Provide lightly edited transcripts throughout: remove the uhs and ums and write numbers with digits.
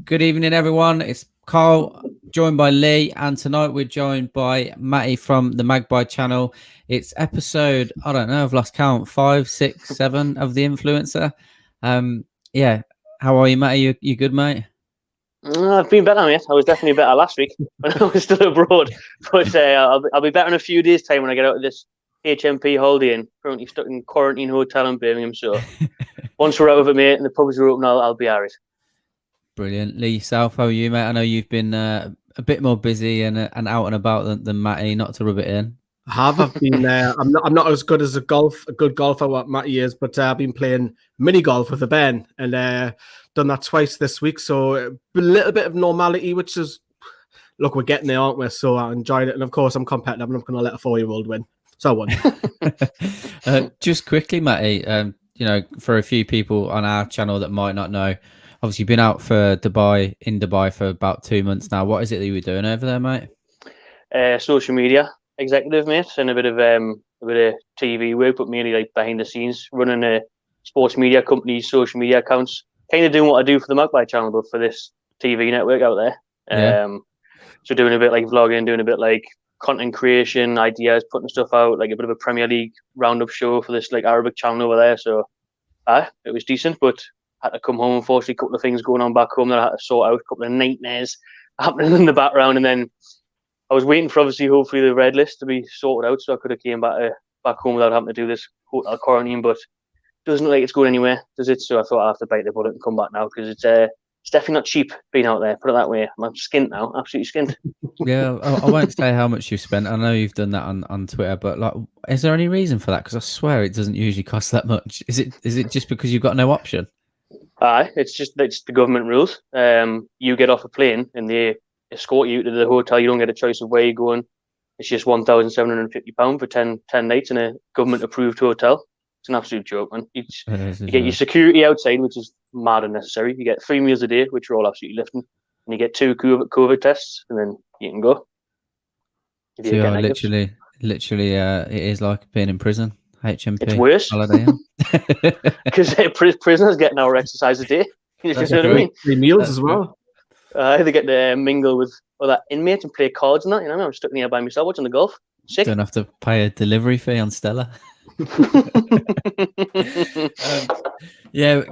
Good evening, everyone. It's Carl, joined by Lee, and tonight we're joined by Matty from the Magpie Channel. It's episode, I don't know, I've lost count, 5, 6, 7 of the influencer. Yeah, how are you, Matty? You good, mate? I've been better, mate. I was definitely better last week when I was still abroad. But I'll be better in a few days' time when I get out of this HMP holiday and currently stuck in quarantine hotel in Birmingham. So once we're out of it, mate, and the pubs are open, I'll be alright. Brilliant. Lee, yourself, how are you, mate? I know you've been a bit more busy and out and about than Matty, not to rub it in. I've been I'm not as good as a good golfer what Matty is, but I've been playing mini golf with a Ben and done that twice this week. So a little bit of normality, which is, look, we're getting there, aren't we? So I enjoyed it, and of course I'm competitive. I'm not going to let a 4-year-old win, so I won. Just quickly, Matty, for a few people on our channel that might not know, obviously you've been out in Dubai for about 2 months now. What is it that you were doing over there, mate? Social media executive, mate, and a bit of TV work, but mainly like behind the scenes, running a sports media company's social media accounts, kind of doing what I do for the Magpie Channel, but for this TV network out there. Yeah. So doing a bit like vlogging, doing a bit like content creation, ideas, putting stuff out, like a bit of a Premier League roundup show for this like Arabic channel over there. So it was decent, but had to come home. Unfortunately, a couple of things going on back home that I had to sort out, a couple of nightmares happening in the background, and then I was waiting for hopefully the red list to be sorted out, so I could have came back home without having to do this hotel quarantine. But it doesn't look like it's going anywhere, does it? So I thought I'd have to bite the bullet and come back now, because it's definitely not cheap being out there. Put it that way. I'm skint now, absolutely skint. Yeah, I won't say how much you've spent. I know you've done that on Twitter, but like, is there any reason for that? Because I swear it doesn't usually cost that much. Is it just because you've got no option? It's the government rules. You get off a plane and they escort you to the hotel. You don't get a choice of where you're going. It's just £1,750 for 10 nights in a government approved hotel. It's an absolute joke, man. You get your security outside, which is mad unnecessary. You get 3 meals a day, which are all absolutely lifting, and you get 2 COVID tests, and then you can go. So literally, it is like being in prison. HMP. It's worse because prisoners get an hour exercise a day. You know what I mean? 3 meals as well. They get to mingle with other inmates and play cards and that. You know, I'm stuck in here by myself watching the golf. Sick. Don't have to pay a delivery fee on Stella. Yeah,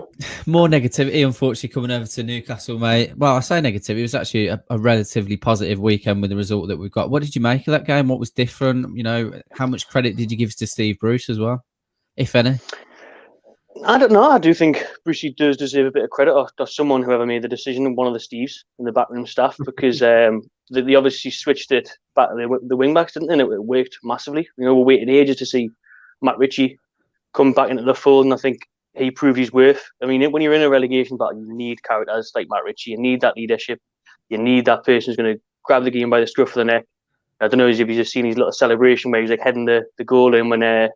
more negativity, unfortunately, coming over to Newcastle, mate. Well, I say negative. It was actually a relatively positive weekend with the result that we've got. What did you make of that game? What was different? You know, how much credit did you give to Steve Bruce as well, if any? I don't know. I do think Brucey does deserve a bit of credit, or someone whoever made the decision, one of the Steves in the backroom staff, because they obviously switched it back to the wing backs, didn't they? And it worked massively. You know, we waited ages to see Matt Ritchie come back into the fold, and I think he proved his worth. I mean, when you're in a relegation battle, you need characters like Matt Ritchie. You need that leadership. You need that person who's going to grab the game by the scruff of the neck. I don't know if you've just seen his little celebration where he was like heading the goal in when it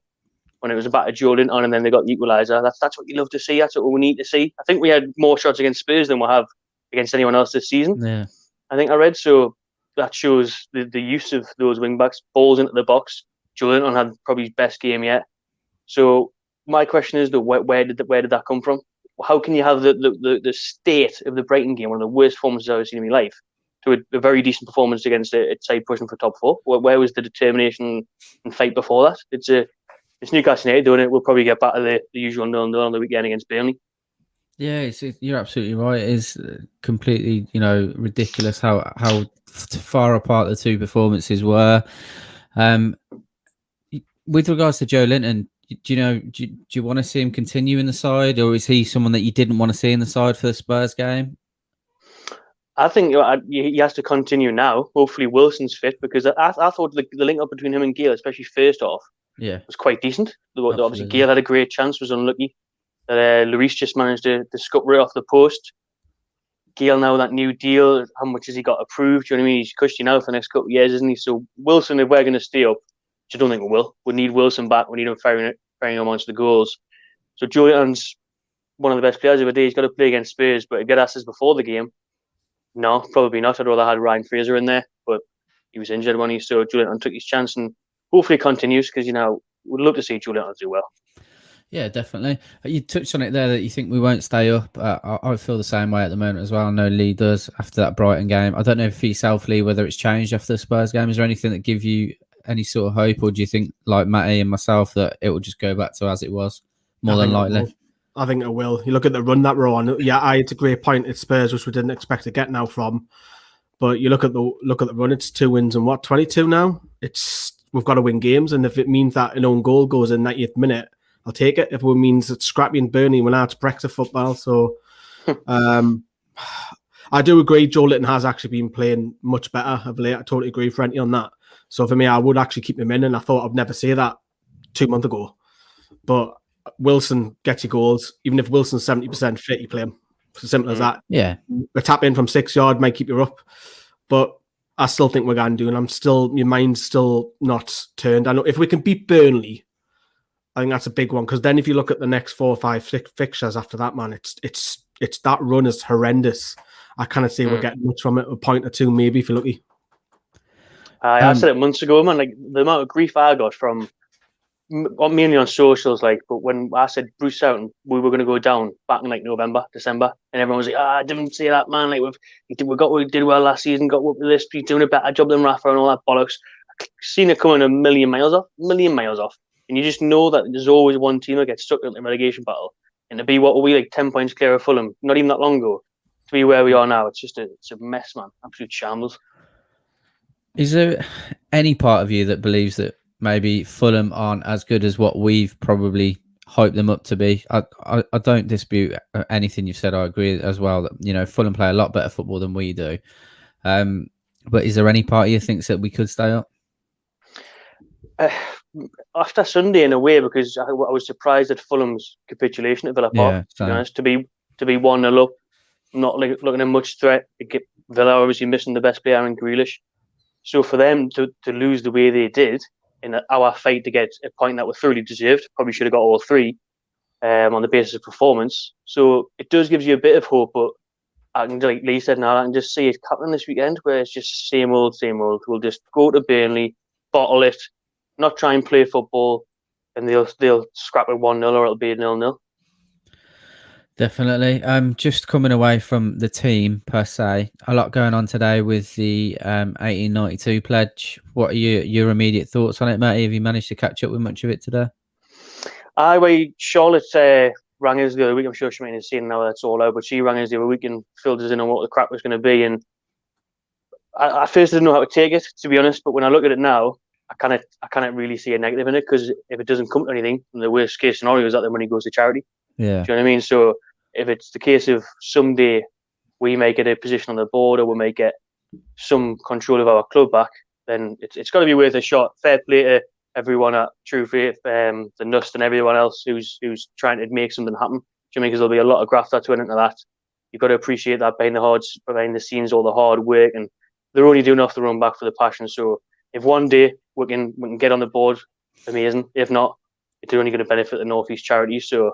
was about to Joe Linton, and then they got the equaliser. That's what you love to see. That's what we need to see. I think we had more shots against Spurs than we have against anyone else this season. Yeah, I think I read. So that shows the use of those wing backs, balls into the box. Joe Linton had probably his best game yet. So my question is, where did that come from? How can you have the state of the Brighton game, one of the worst performances I've ever seen in my life, to a very decent performance against a side pushing for top 4? Where was the determination and fight before that? It's Newcastle United doing it. We'll probably get back to the usual 0-0 on the weekend against Burnley. Yeah, you're absolutely right. It is completely, ridiculous how far apart the two performances were. With regards to Joe Linton, do you want to see him continue in the side, or is he someone that you didn't want to see in the side for the Spurs game? I think he has to continue now. Hopefully Wilson's fit, because I thought the link up between him and Gale, especially first off, was quite decent. Absolutely. Obviously Gale had a great chance, was unlucky. Lloris just managed to scupper it off the post. Gale now, that new deal, how much has he got approved? Do you know what I mean? He's cushy now for the next couple of years, isn't he? So Wilson, if we're going to stay up, which I don't think we will, we need Wilson back. We need him firing him onto the goals. So Joe Linton's one of the best players of the day. He's got to play against Spurs, but if get asked this before the game, no, probably not. I'd rather had Ryan Fraser in there, but he was injured when so Joe Linton took his chance, and hopefully continues, because we'd love to see Joe Linton do well. Yeah, definitely. You touched on it there that you think we won't stay up. I feel the same way at the moment as well. I know Lee does after that Brighton game. I don't know for yourself, Lee, whether it's changed after the Spurs game. Is there anything that give you any sort of hope, or do you think, like Matty and myself, that it will just go back to as it was more than likely? I think it will. You look at the run that we're on. Yeah, it's a great point at Spurs, which we didn't expect to get now from. But you look at the run. It's 2 wins and 22 now. We've got to win games, and if it means that an own goal goes in 90th minute, I'll take it. If it means it's scrappy and Burnley, well, now it's Brexit football. So I do agree. Joe Litton has actually been playing much better of late. I totally agree with Renty on that. So for me, I would actually keep him in, and I thought I'd never say that 2 months ago. But Wilson gets you goals. Even if Wilson's 70% fit, you play him. It's as simple as that. Yeah. A tap in from 6 yard might keep you up. But I still think we're going to do, and your mind's still not turned. I know if we can beat Burnley, I think that's a big one, because then if you look at the next 4, 5, 6 fixtures after that, man, it's that run is horrendous. I can't say we're getting much from it, a point or two maybe if you're lucky. I said it months ago, man. Like the amount of grief I got from mainly on socials, like, but when I said Bruce Soutton, we were going to go down back in like November, December, and everyone was like, I didn't say that, man. Like we did well last season, got up with this, he's doing a better job than Rafa and all that bollocks. I've seen it coming a million miles off. And you just know that there's always one team that gets stuck in the relegation battle. And to be what were we, like 10 points clear of Fulham, not even that long ago, to be where we are now, it's a mess, man. Absolute shambles. Is there any part of you that believes that maybe Fulham aren't as good as what we've probably hyped them up to be? I don't dispute anything you've said. I agree as well that, Fulham play a lot better football than we do. But is there any part of you thinks that we could stay up? After Sunday, in a way, because I was surprised at Fulham's capitulation at Villa Park. To be honest, to be 1-0 up, not looking at much threat. Villa obviously missing the best player in Grealish, so for them to lose the way they did in our fight to get a point that was thoroughly deserved, probably should have got all 3 on the basis of performance. So it does give you a bit of hope, but I can, like Lee said, now I can just see it happening this weekend, where it's just same old. We'll just go to Burnley, bottle it, not try and play football, and they'll scrap it 1-0 or it'll be a 0-0. Definitely. Just coming away from the team per se, a lot going on today with the 1892 pledge. What are your immediate thoughts on it, Matty? Have you managed to catch up with much of it today? Charlotte rang us the other week. I'm sure she might have seen now that's all out, but she rang us the other week and filled us in on what the crap was going to be. And I first didn't know how to take it, to be honest. But when I look at it now, I can't really see a negative in it, because if it doesn't come to anything, the worst case scenario is that the money goes to charity. Yeah. Do you know what I mean? So if it's the case of someday we may get a position on the board, or we may get some control of our club back, then it's got to be worth a shot. Fair play to everyone at True Faith, the Nust and everyone else who's trying to make something happen. Do you know what I mean? Because there'll be a lot of graft that went into that. You've got to appreciate that behind the scenes, all the hard work, and they're only doing off the run back for the passion. So if one day we can get on the board, amazing. If not, it's only going to benefit the North East charities. So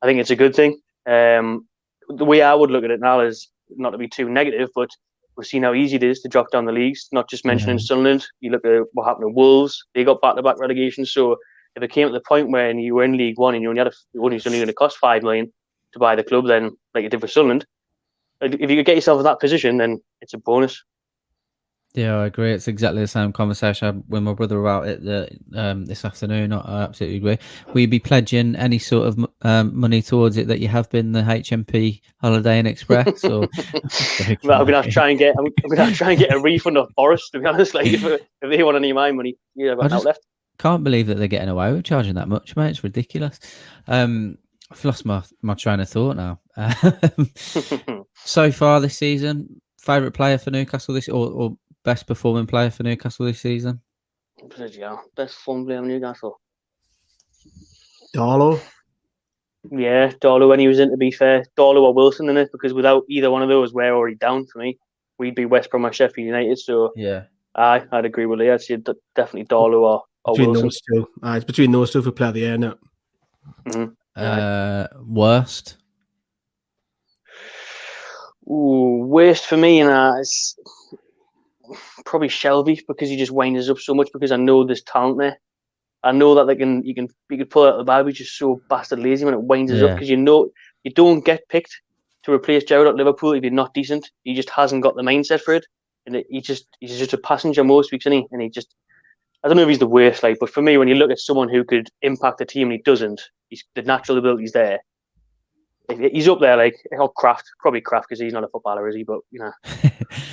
I think it's a good thing. The way I would look at it now is not to be too negative, but we've seen how easy it is to drop down the leagues. Not just mentioning Sunderland. You look at what happened to Wolves; they got back-to-back relegation. So if it came to the point where you were in League One and you only only going to cost $5 million to buy the club, then like it did for Sunderland, if you could get yourself in that position, then it's a bonus. Yeah, I agree. It's exactly the same conversation I had with my brother about it this afternoon. I absolutely agree. Will you be pledging any sort of money towards it that you have been the HMP Holiday Inn Express? Or I'm gonna have to try and get a refund off Boris. To be honest, like if they want any of my money, I've got out left. Can't believe that they're getting away with charging that much, mate. It's ridiculous. I've lost my train of thought now. So far this season, favourite player for Newcastle or best performing player for Newcastle this season? Yeah, best performing player for Newcastle. Darlow. Yeah, Darlow when he was in, to be fair. Darlow or Wilson in it, because without either one of those, we're already down for me. We'd be West Brom or Sheffield United. So yeah, I'd agree with Lee. I'd say definitely Darlow or between Wilson. Those two. It's between those two for player of the year, isn't it? Worst? Worst for me, it's probably Shelby, because he just winds us up so much, because I know there's talent there. I know that you can pull out the bag, but just so bastard lazy when it winds us up Yeah. because you don't get picked to replace Gerrard at Liverpool if you're not decent. He just hasn't got the mindset for it, and he's just a passenger most weeks, isn't he? And I don't know if he's the worst, but for me, when you look at someone who could impact the team and he doesn't, the natural ability's there. He's up there probably Kraft because he's not a footballer, is he? But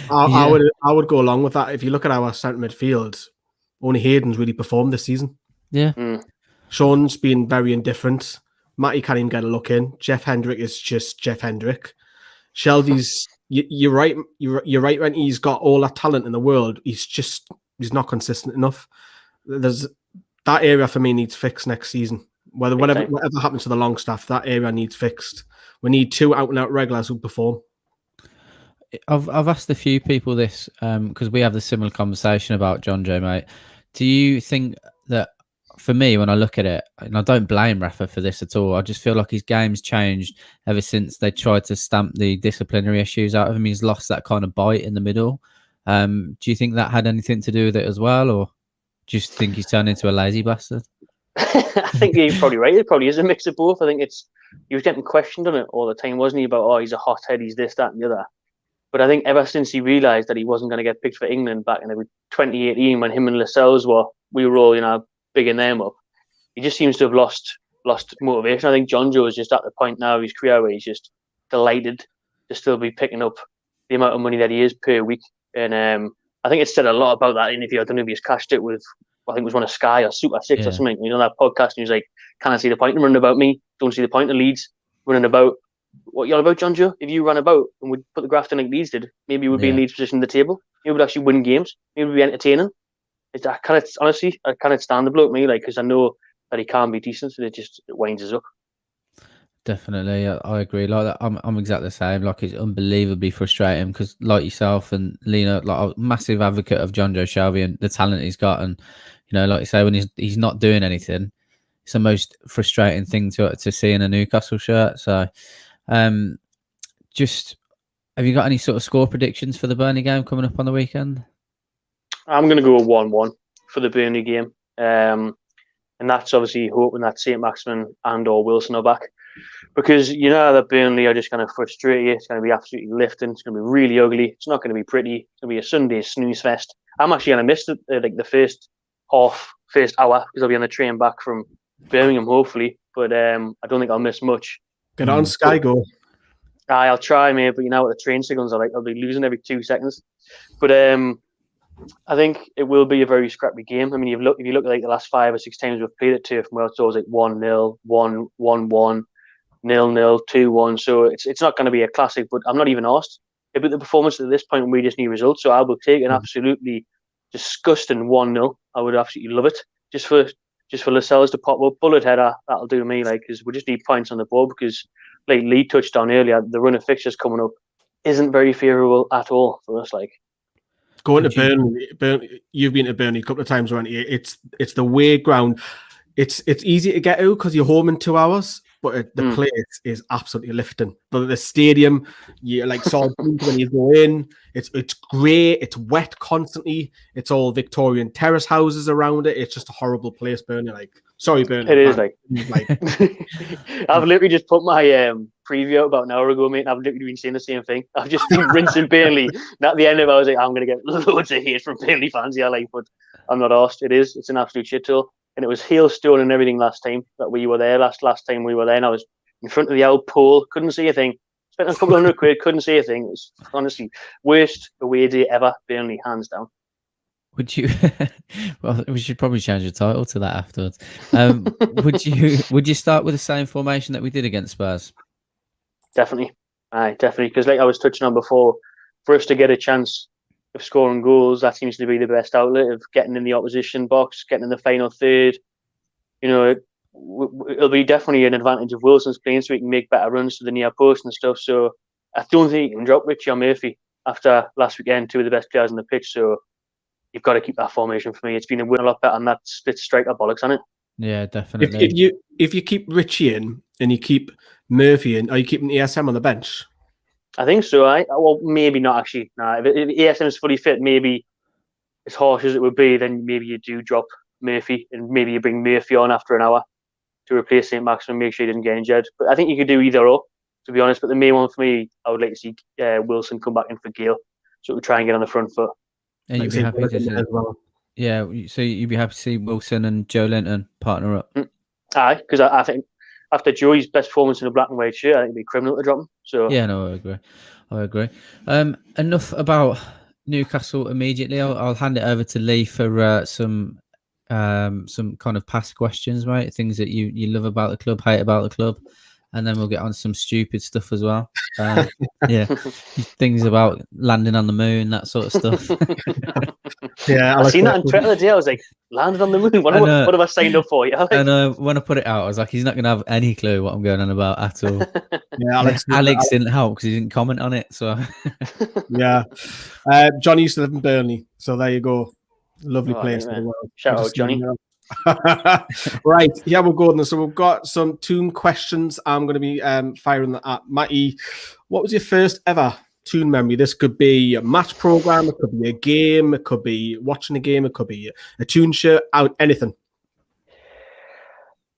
I would go along with that. If you look at our centre midfield, only Hayden's really performed this season. Yeah. Sean's been very indifferent. Matty can't even get a look in. Jeff Hendrick is just Jeff Hendrick. Shelby's, you're right. You're right. When he's got all that talent in the world, he's not consistent enough. There's that area for me needs fixed next season. Whatever happens to the Longstaff, that area needs fixed. We need 2 out and out regulars who perform. I've asked a few people this because we have the similar conversation about John Joe, mate. Do you think that, for me, when I look at it, and I don't blame Rafa for this at all, I just feel like his game's changed ever since they tried to stamp the disciplinary issues out of him. He's lost that kind of bite in the middle. Do you think that had anything to do with it as well, or do you just think he's turned into a lazy bastard? I think you're probably right. It probably is a mix of both. I think he was getting questioned on it all the time, wasn't he? About, he's a hothead, he's this, that, and the other. But I think ever since he realised that he wasn't going to get picked for England back in 2018, when him and Lascelles we were all, bigging them up, he just seems to have lost motivation. I think John Joe is just at the point now of his career where he's just delighted to still be picking up the amount of money that he is per week. And I think it's said a lot about that interview. I don't know if he's cashed it with, I think it was one of Sky or Super 6 or something. That podcast, and he was like, "Can I see the point in running about me? Don't see the point in Leeds running about. What you're on about, John Joe? If you ran about and would put the graft in like Leeds did, maybe you would be in Leeds' position at the table. You would actually win games. Maybe it would be entertaining." Honestly, I can't stand the bloke, me, because I know that he can be decent, and it winds us up. Definitely, I agree. Like that, I'm exactly the same. Like, it's unbelievably frustrating because, like yourself and Lena, like, I'm a massive advocate of John Joe Shelby and the talent he's got. And like you say, when he's not doing anything, it's the most frustrating thing to see in a Newcastle shirt. So, just have you got any sort of score predictions for the Burnley game coming up on the weekend? I'm going to go 1-1 for the Burnley game, and that's obviously hoping that Saint-Maximin and/or Wilson are back. Because that Burnley are just going to frustrate you. It's going to be absolutely lifting. It's going to be really ugly. It's not going to be pretty. It's going to be a Sunday snooze fest. I'm actually going to miss the first hour, because I'll be on the train back from Birmingham, hopefully. But I don't think I'll miss much. Get on Sky Go. I'll try, mate. But what the train signals are like. I'll be losing every 2 seconds. But I think it will be a very scrappy game. I mean, if you look at the last 5 or 6 times we've played at Turf Moor, it's always 1-0, 1-1. 0-0, 2-1. So it's not going to be a classic, but I'm not even asked about the performance at this point. We just need results. So I will take an absolutely disgusting 1-0. I would absolutely love it. Just for Lascelles to pop up, bullet header, that'll do me. Because we just need points on the board. Because, like Lee touched on earlier, the run of fixtures coming up isn't very favourable at all for us. Going to Burnley, you've been to Burnley a couple of times, aren't you? It's the way ground. It's easy to get to because you're home in 2 hours. But the place is absolutely lifting. But the stadium, you saw when you go in, it's grey, it's wet constantly. It's all Victorian terrace houses around it. It's just a horrible place, Burnley. Sorry, Burnley. It is I've literally just put my preview out about an hour ago, mate. And I've literally been saying the same thing. I've just been rinsing Burnley. And at the end of it, I was like, I'm going to get loads of hate from Burnley fans. But I'm not asked. It's an absolute shithole. And it was hailstone and everything last time that we were there. Last time we were there, and I was in front of the old pole, couldn't see a thing. Spent a couple £100, couldn't see a thing. It was honestly worst away day ever. Burnley, hands down. Would you? Well, we should probably change the title to that afterwards. Would you start with the same formation that we did against Spurs? Definitely, definitely. Because like I was touching on before, for us to get a chance of scoring goals, that seems to be the best outlet of getting in the opposition box, getting in the final third. It'll be definitely an advantage of Wilson's playing, so he can make better runs to the near post and stuff. So I don't think you can drop Richie or Murphy after last weekend, 2 of the best players on the pitch. So you've got to keep that formation for me. It's been a lot better than that split striker bollocks on it. Yeah, definitely. If you keep Richie in and you keep Murphy in, are you keeping ESM on the bench? I think so. Well, maybe not actually. If ESM is fully fit, maybe as harsh as it would be, then maybe you do drop Murphy, and maybe you bring Murphy on after an hour to replace Saint-Maximin, make sure he didn't get injured. But I think you could do either or, to be honest. But the main one for me, I would like to see Wilson come back in for Gale, so we try and get on the front foot. And you'd be happy to see, yeah. So you'd be happy to see Wilson and Joe Linton partner up. Aye, because I think after Joey's best performance in a black and white shirt, I think it'd be criminal to drop him. So yeah, no, I agree. Enough about Newcastle immediately. I'll hand it over to Lee for some kind of past questions, mate. Things that you love about the club, hate about the club, and then we'll get on some stupid stuff as well. Yeah, things about landing on the moon, that sort of stuff. Yeah, I seen that on Twitter the other day. I was like, landed on the moon. What have I signed up for? Yeah, and when I put it out, I was like, he's not going to have any clue what I'm going on about at all. Yeah, Alex didn't help because he didn't comment on it. So yeah, Johnny used to live in Burnley, so there you go. Lovely place in the world. Shout out, Johnny. Right, yeah, we'll go on. So we've got some Toon questions. I'm going to be firing that at Matty. What was your first ever Toon memory? This could be a match program, it could be a game, it could be watching a game, it could be a Toon shirt, out anything.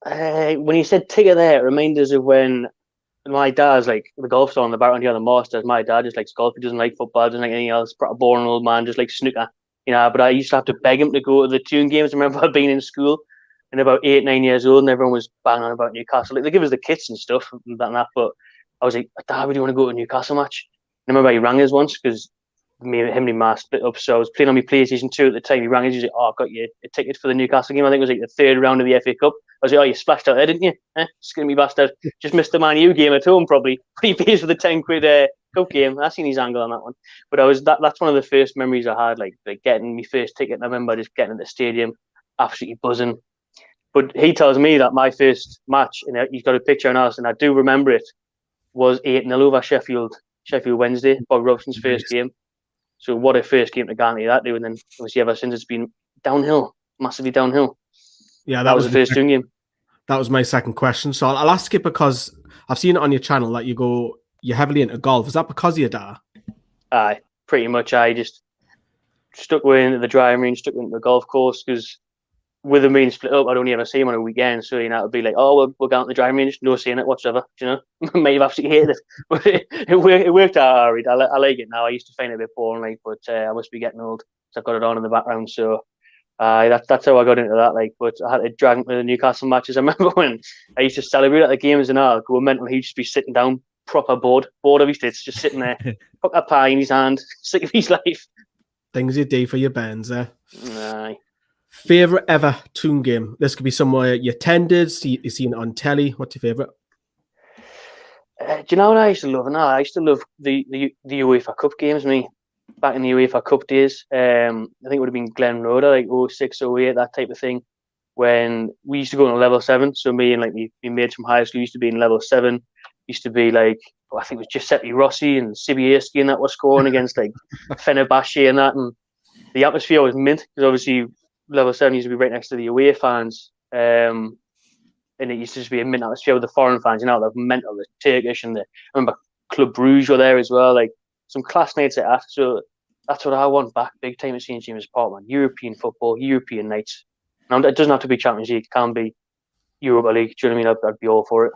When you said ticker there, it reminds us of when my dad's like the golf star on the background here on the Masters. My dad just likes golf. He doesn't like football, doesn't like anything else. A boring old man, just like snooker. You know, but I used to have to beg him to go to the Toon games. I remember being in school and about 8, 9 years old, and everyone was banging on about Newcastle. Like, they give us the kits and stuff and that. But I was like, Dad, would you want to go to a Newcastle match? And I remember he rang us once because him and my ma split up. So I was playing on my PlayStation 2 at the time. He rang us. He was like, I've got you a ticket for the Newcastle game. I think it was like the third round of the FA Cup. I was like, you splashed out there, didn't you? Skinny me bastard. Just missed the Man U game at home, probably. But he pays for the 10 quid cup game. I seen his angle on that one. But that's one of the first memories I had, like getting my first ticket. And I remember just getting at the stadium, absolutely buzzing. But he tells me that my first match, and he's got a picture on us, and I do remember it, was 8-0 over Sheffield Wednesday, Bob Robson's first game. So what a first game to guarantee that, do. And then obviously ever since it's been downhill, massively downhill. Yeah, that was the first Toon game. That was my second question. So I'll ask it because I've seen it on your channel that you're heavily into golf. Is that because of your dad? Aye, pretty much. I just stuck into the driving range, stuck into the golf course, because with them being split up, I'd only ever see him on a weekend. So, you know, it'd be like, oh, we'll go out to the driving range, no seeing it whatsoever. You know, may have absolutely hated it, but it worked out all right. I like it now. I used to find it a bit boring, like, but I must be getting old, so I've got it on in the background. So that's how I got into that. Like, but I had to drag him to the Newcastle matches. I remember when I used to celebrate at the games and all, go mental. He'd just be sitting down, proper bored of his tits, just sitting there, put a pie in his hand, sick of his life. Things you do for your bands there. Aye. Favorite ever Toon game? This could be somewhere you attended, you seen it on telly. What's your favorite? Do you know what I used to love? No, I used to love the UEFA Cup games. Me back in the UEFA Cup days. I think it would have been Glen Road, like 06, 08, that type of thing. When we used to go on level 7, so me and like my mates from high school used to be in level 7. Used to be like, I think it was Giuseppe Rossi and Sibierski and that was scoring against like Fenerbahce and that, and the atmosphere was mint because obviously level 7 used to be right next to the away fans, and it used to just be a mint atmosphere with the foreign fans. You know, the mental, the Turkish, and I remember Club Bruges were there as well. Like some class nights like that. So that's what I want back, big time at St James Park, man. European football, European nights. And it doesn't have to be Champions League; it can be Europa League. Do you know what I mean? I'd be all for it.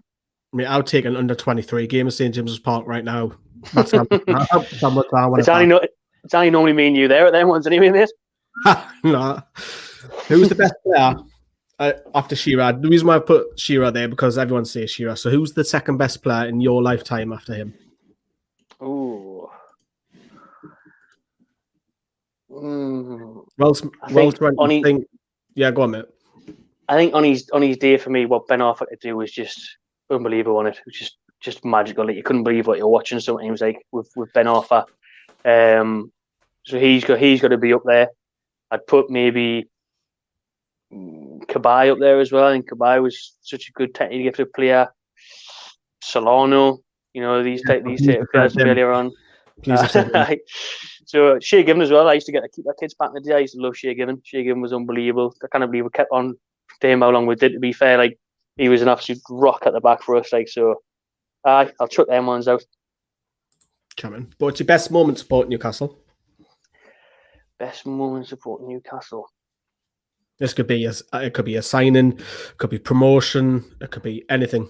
I mean, I'll take an under 23 game at St James's Park right now. That's how much I want. It's only normally me and you there at them ones anyway, mate. No. Who's the best player after Shearer? The reason why I put Shearer there because everyone says Shearer. So who's the second best player in your lifetime after him? Ooh. Yeah, go on, mate. I think on his day for me, what Ben offered to do was just unbelievable on it. It was just magical. Like, you couldn't believe what you're watching sometimes, like with Ben Arthur. So he's got to be up there. I'd put maybe Cabai up there as well. I think Cabai was such a good technically gifted player. Solano, you know, these type of players earlier on. So Shea Given as well. I used to get to keep our kids back in the day. I used to love Shea Given. Shea Given was unbelievable. I can't believe we kept on to him how long we did, to be fair. Like, he was an absolute rock at the back for us. Like, so I'll chuck them ones out. Coming. But what's your best moment supporting Newcastle? Best moment supporting Newcastle. This could be it could be a signing, it could be promotion, it could be anything.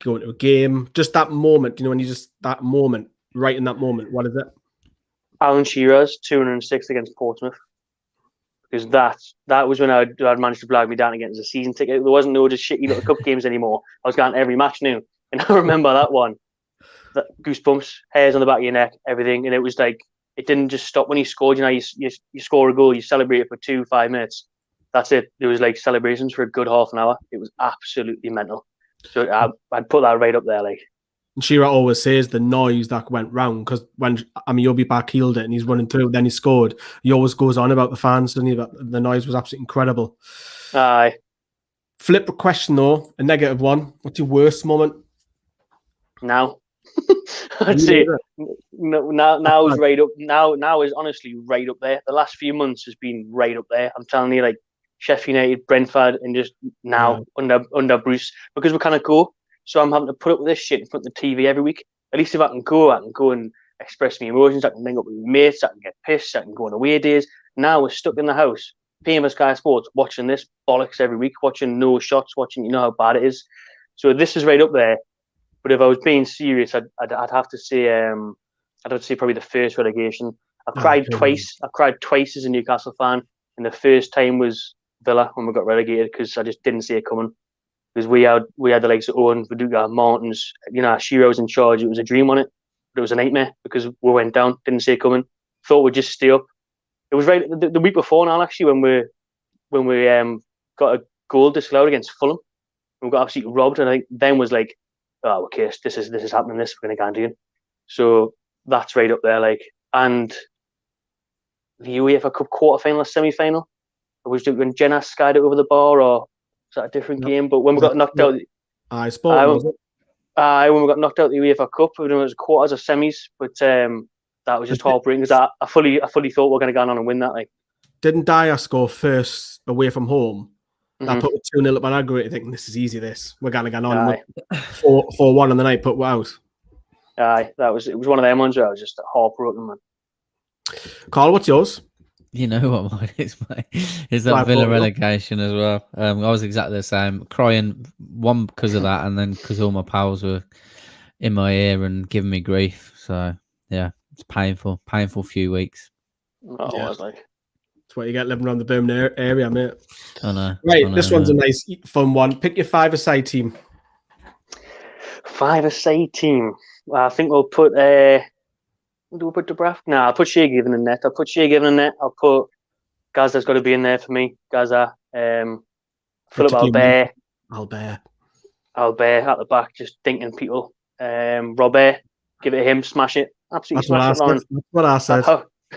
Going to a game, just that moment. When you just that moment, right in that moment. What is it? Alan Shearer's 206 against Portsmouth. Because that was when I'd managed to blag me down against a season ticket. There wasn't no just shitty little cup games anymore. I was going to every match now. And I remember that one. That goosebumps, hairs on the back of your neck, everything. And it was like, it didn't just stop when he scored. You score a goal, you celebrate it for 5 minutes. That's it. There was like celebrations for a good half an hour. It was absolutely mental. So I'd put that right up there. Like, and Shearer always says the noise that went round, because when You'll back healed it and he's running through, then he scored. He always goes on about the fans, doesn't he? That the noise was absolutely incredible. Aye. Flip a question though, a negative one. What's your worst moment? Now, I'd say now is right up. Now is honestly right up there. The last few months has been right up there. I'm telling you, like Sheffield United, Brentford, and just now under Bruce, because we can't go. So I'm having to put up with this shit in front of the TV every week. At least if I can go and express my emotions. I can link up with my mates. I can get pissed. I can go on away days. Now we're stuck in the house, paying for Sky Sports, watching this bollocks every week, watching no shots, watching how bad it is. So this is right up there. But if I was being serious, I'd have to say probably the first relegation. I cried twice. I cried twice as a Newcastle fan, and the first time was Villa when we got relegated, because I just didn't see it coming. Because we had the likes of Owen, Viduka, Martins, Shearer was in charge. It was a dream on it, but it was a nightmare because we went down, didn't see it coming. Thought we'd just stay up. It was right the week before now, actually, when we got a goal disallowed against Fulham. We got absolutely robbed, and I think then was like, oh, okay, this is happening. This we're going to guarantee it. So that's right up there, like. And the UEFA Cup quarter-final or semi-final, when Jenna skied it over the bar, or was that a different game? But when we got knocked out, was it? When we got knocked out the UEFA Cup, it was quarters or semis, but that was just heartbreaking, because I fully thought we were going to go on and win that. Like, didn't Dyer score first away from home? I put 2-0 up on aggregate, thinking this is easy. We're going to get on 4-1 on the night, put out. Aye, it was one of them ones where I was just heartbroken, man. Carl, what's yours? You know what mine is, mate? Is that Villa relegation as well? I was exactly the same, crying, one because of that, and then because all my pals were in my ear and giving me grief. So yeah, it's painful few weeks. Oh, yeah. I was like, that's what you get living around the Birmingham area, mate. I know. Right, this one's a nice, fun one. Pick your five-a-side team. Five-a-side team. Well, I think we'll put. Do we put DeBraff? No, I'll put Shea Given in net. I'll put Gaza's got to be in there for me. Gaza. Philip Albert. Albert at the back, just dinking people. Robert, give it to him, smash it. Absolutely smash it, Lauren. That's what I said.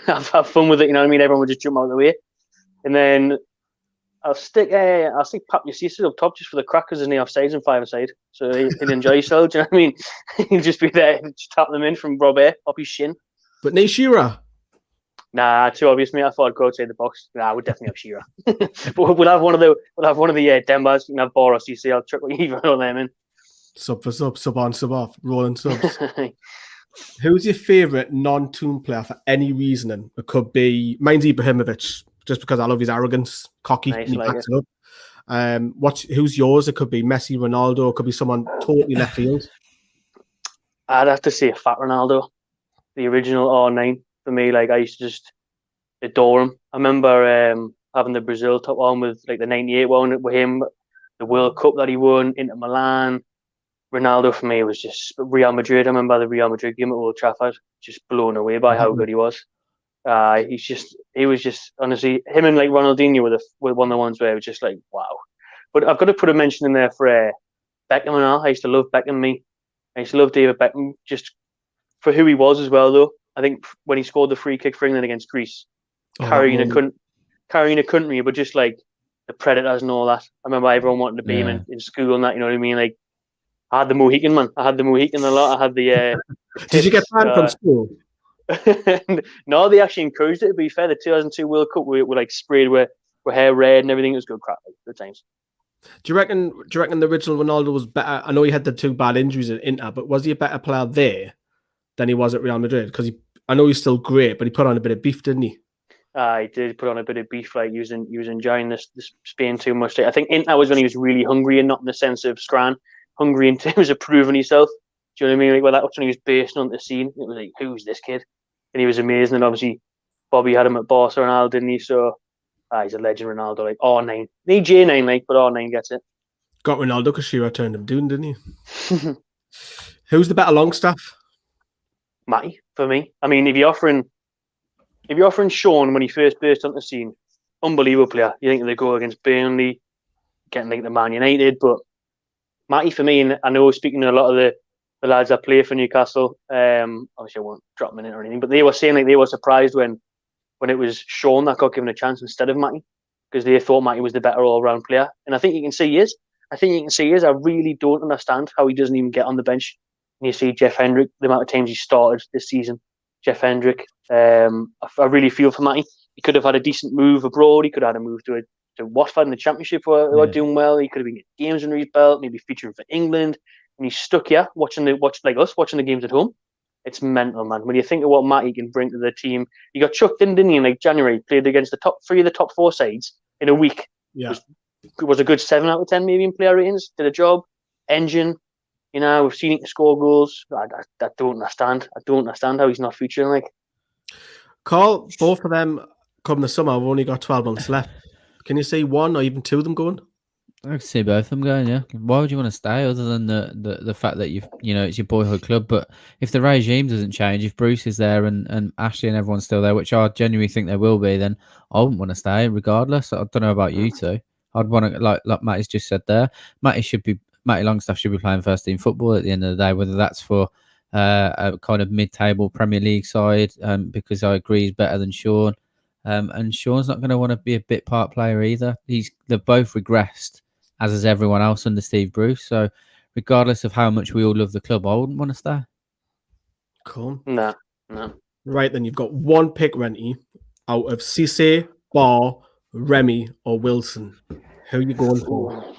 Have fun with it, you know what I mean? Everyone would just jump out of the way. And then I'll stick Pat Yassisa up top just for the crackers and the offsides and five-a-side. So he'll enjoy himself, do you know what I mean? He'll just be there, just tap them in from Robert, up his shin. But no Shearer? Nah, too obvious, mate. I thought I'd go outside the box. Nah, we'll definitely have Shearer. But we'll have one of the Denbars. You can have Bor or CC. I'll trick either of them in. Sub for sub, sub on, sub off, rolling subs. Who's your favourite non-Toon player for any reasoning? It could be, mine's Ibrahimovic, just because I love his arrogance, cocky, nice, and he backs it up. Who's yours? It could be Messi, Ronaldo. It could be someone totally left field. I'd have to say a fat Ronaldo, the original R9 for me. Like, I used to just adore him. I remember having the Brazil top on with like the '98 one with him, the World Cup that he won, Inter Milan. Ronaldo for me was just Real Madrid. I remember the Real Madrid game at Old Trafford, just blown away by how good he was. He was just honestly, him and like Ronaldinho were one of the ones where it was just like, wow. But I've got to put a mention in there for Beckham and all. I used to love Beckham. I used to love David Beckham just for who he was as well, though. I think when he scored the free kick for England against Greece, carrying a country, but just like the Predators and all that. I remember everyone wanting to be him in school and that, you know what I mean? Like, I had the Mohican, man. I had the Mohican a lot. I had the... Did you get banned from school? No, they actually encouraged it, to be fair. The 2002 World Cup, we like sprayed with hair red and everything. It was good crap. Like, good times. Do you reckon the original Ronaldo was better? I know he had the two bad injuries at Inter, but was he a better player there than he was at Real Madrid? Because I know he's still great, but he put on a bit of beef, didn't he? He did put on a bit of beef, like he was enjoying this Spain too much. I think that was when he was really hungry, and not in the sense of scran, hungry in terms of proving himself. Do you know what I mean? Like, well, that was when he was based on the scene. It was like, who's this kid? And he was amazing. And obviously, Bobby had him at Barca Ronaldo, didn't he? So he's a legend, Ronaldo. Like R9, need J9, like, but R9 gets it. Got Ronaldo because Shearer turned him down, didn't he? Who's the better Longstaff? Matty, for me. I mean, if you're offering Sean when he first burst onto the scene, unbelievable player. You think they go against Burnley, getting like the Man United, but Matty for me, and I know speaking to a lot of the lads that play for Newcastle, obviously I won't drop them in it or anything, but they were saying like they were surprised when it was Sean that got given a chance instead of Matty, because they thought Matty was the better all-round player. And I think you can see he is. I really don't understand how he doesn't even get on the bench. And you see Jeff Hendrick, the amount of times he started this season. Jeff Hendrick, I really feel for Matty. He could have had a decent move abroad. He could have had a move to Watford in the Championship who are doing well. He could have been getting games under his belt, maybe featuring for England. And he's stuck here watching the games at home. It's mental, man. When you think of what Matty can bring to the team, he got chucked in, didn't he? In like January, played against the top 3 of the top 4 sides in a week. Yeah, was a good 7 out of 10 maybe in player ratings. Did a job. Engine. You know, we've seen him score goals. I don't understand. I don't understand how he's not featuring. Like, Carl, both of them come the summer. I've only got 12 months left. Can you see one or even 2 of them going? I can see both of them going. Yeah. Why would you want to stay other than the fact that it's your boyhood club? But if the regime doesn't change, if Bruce is there and Ashley and everyone's still there, which I genuinely think they will be, then I wouldn't want to stay regardless. I don't know about you two. I'd want to like Matty's just said there. Matty Longstaff should be playing first team football at the end of the day, whether that's for a kind of mid-table Premier League side, because I agree he's better than Sean. And Sean's not going to want to be a bit part player either. They've both regressed, as has everyone else under Steve Bruce. So regardless of how much we all love the club, I wouldn't want to stay. Cool. No. Right, then you've got one pick, Renty, out of Cisse, Barr, Remy, or Wilson. Who are you going for?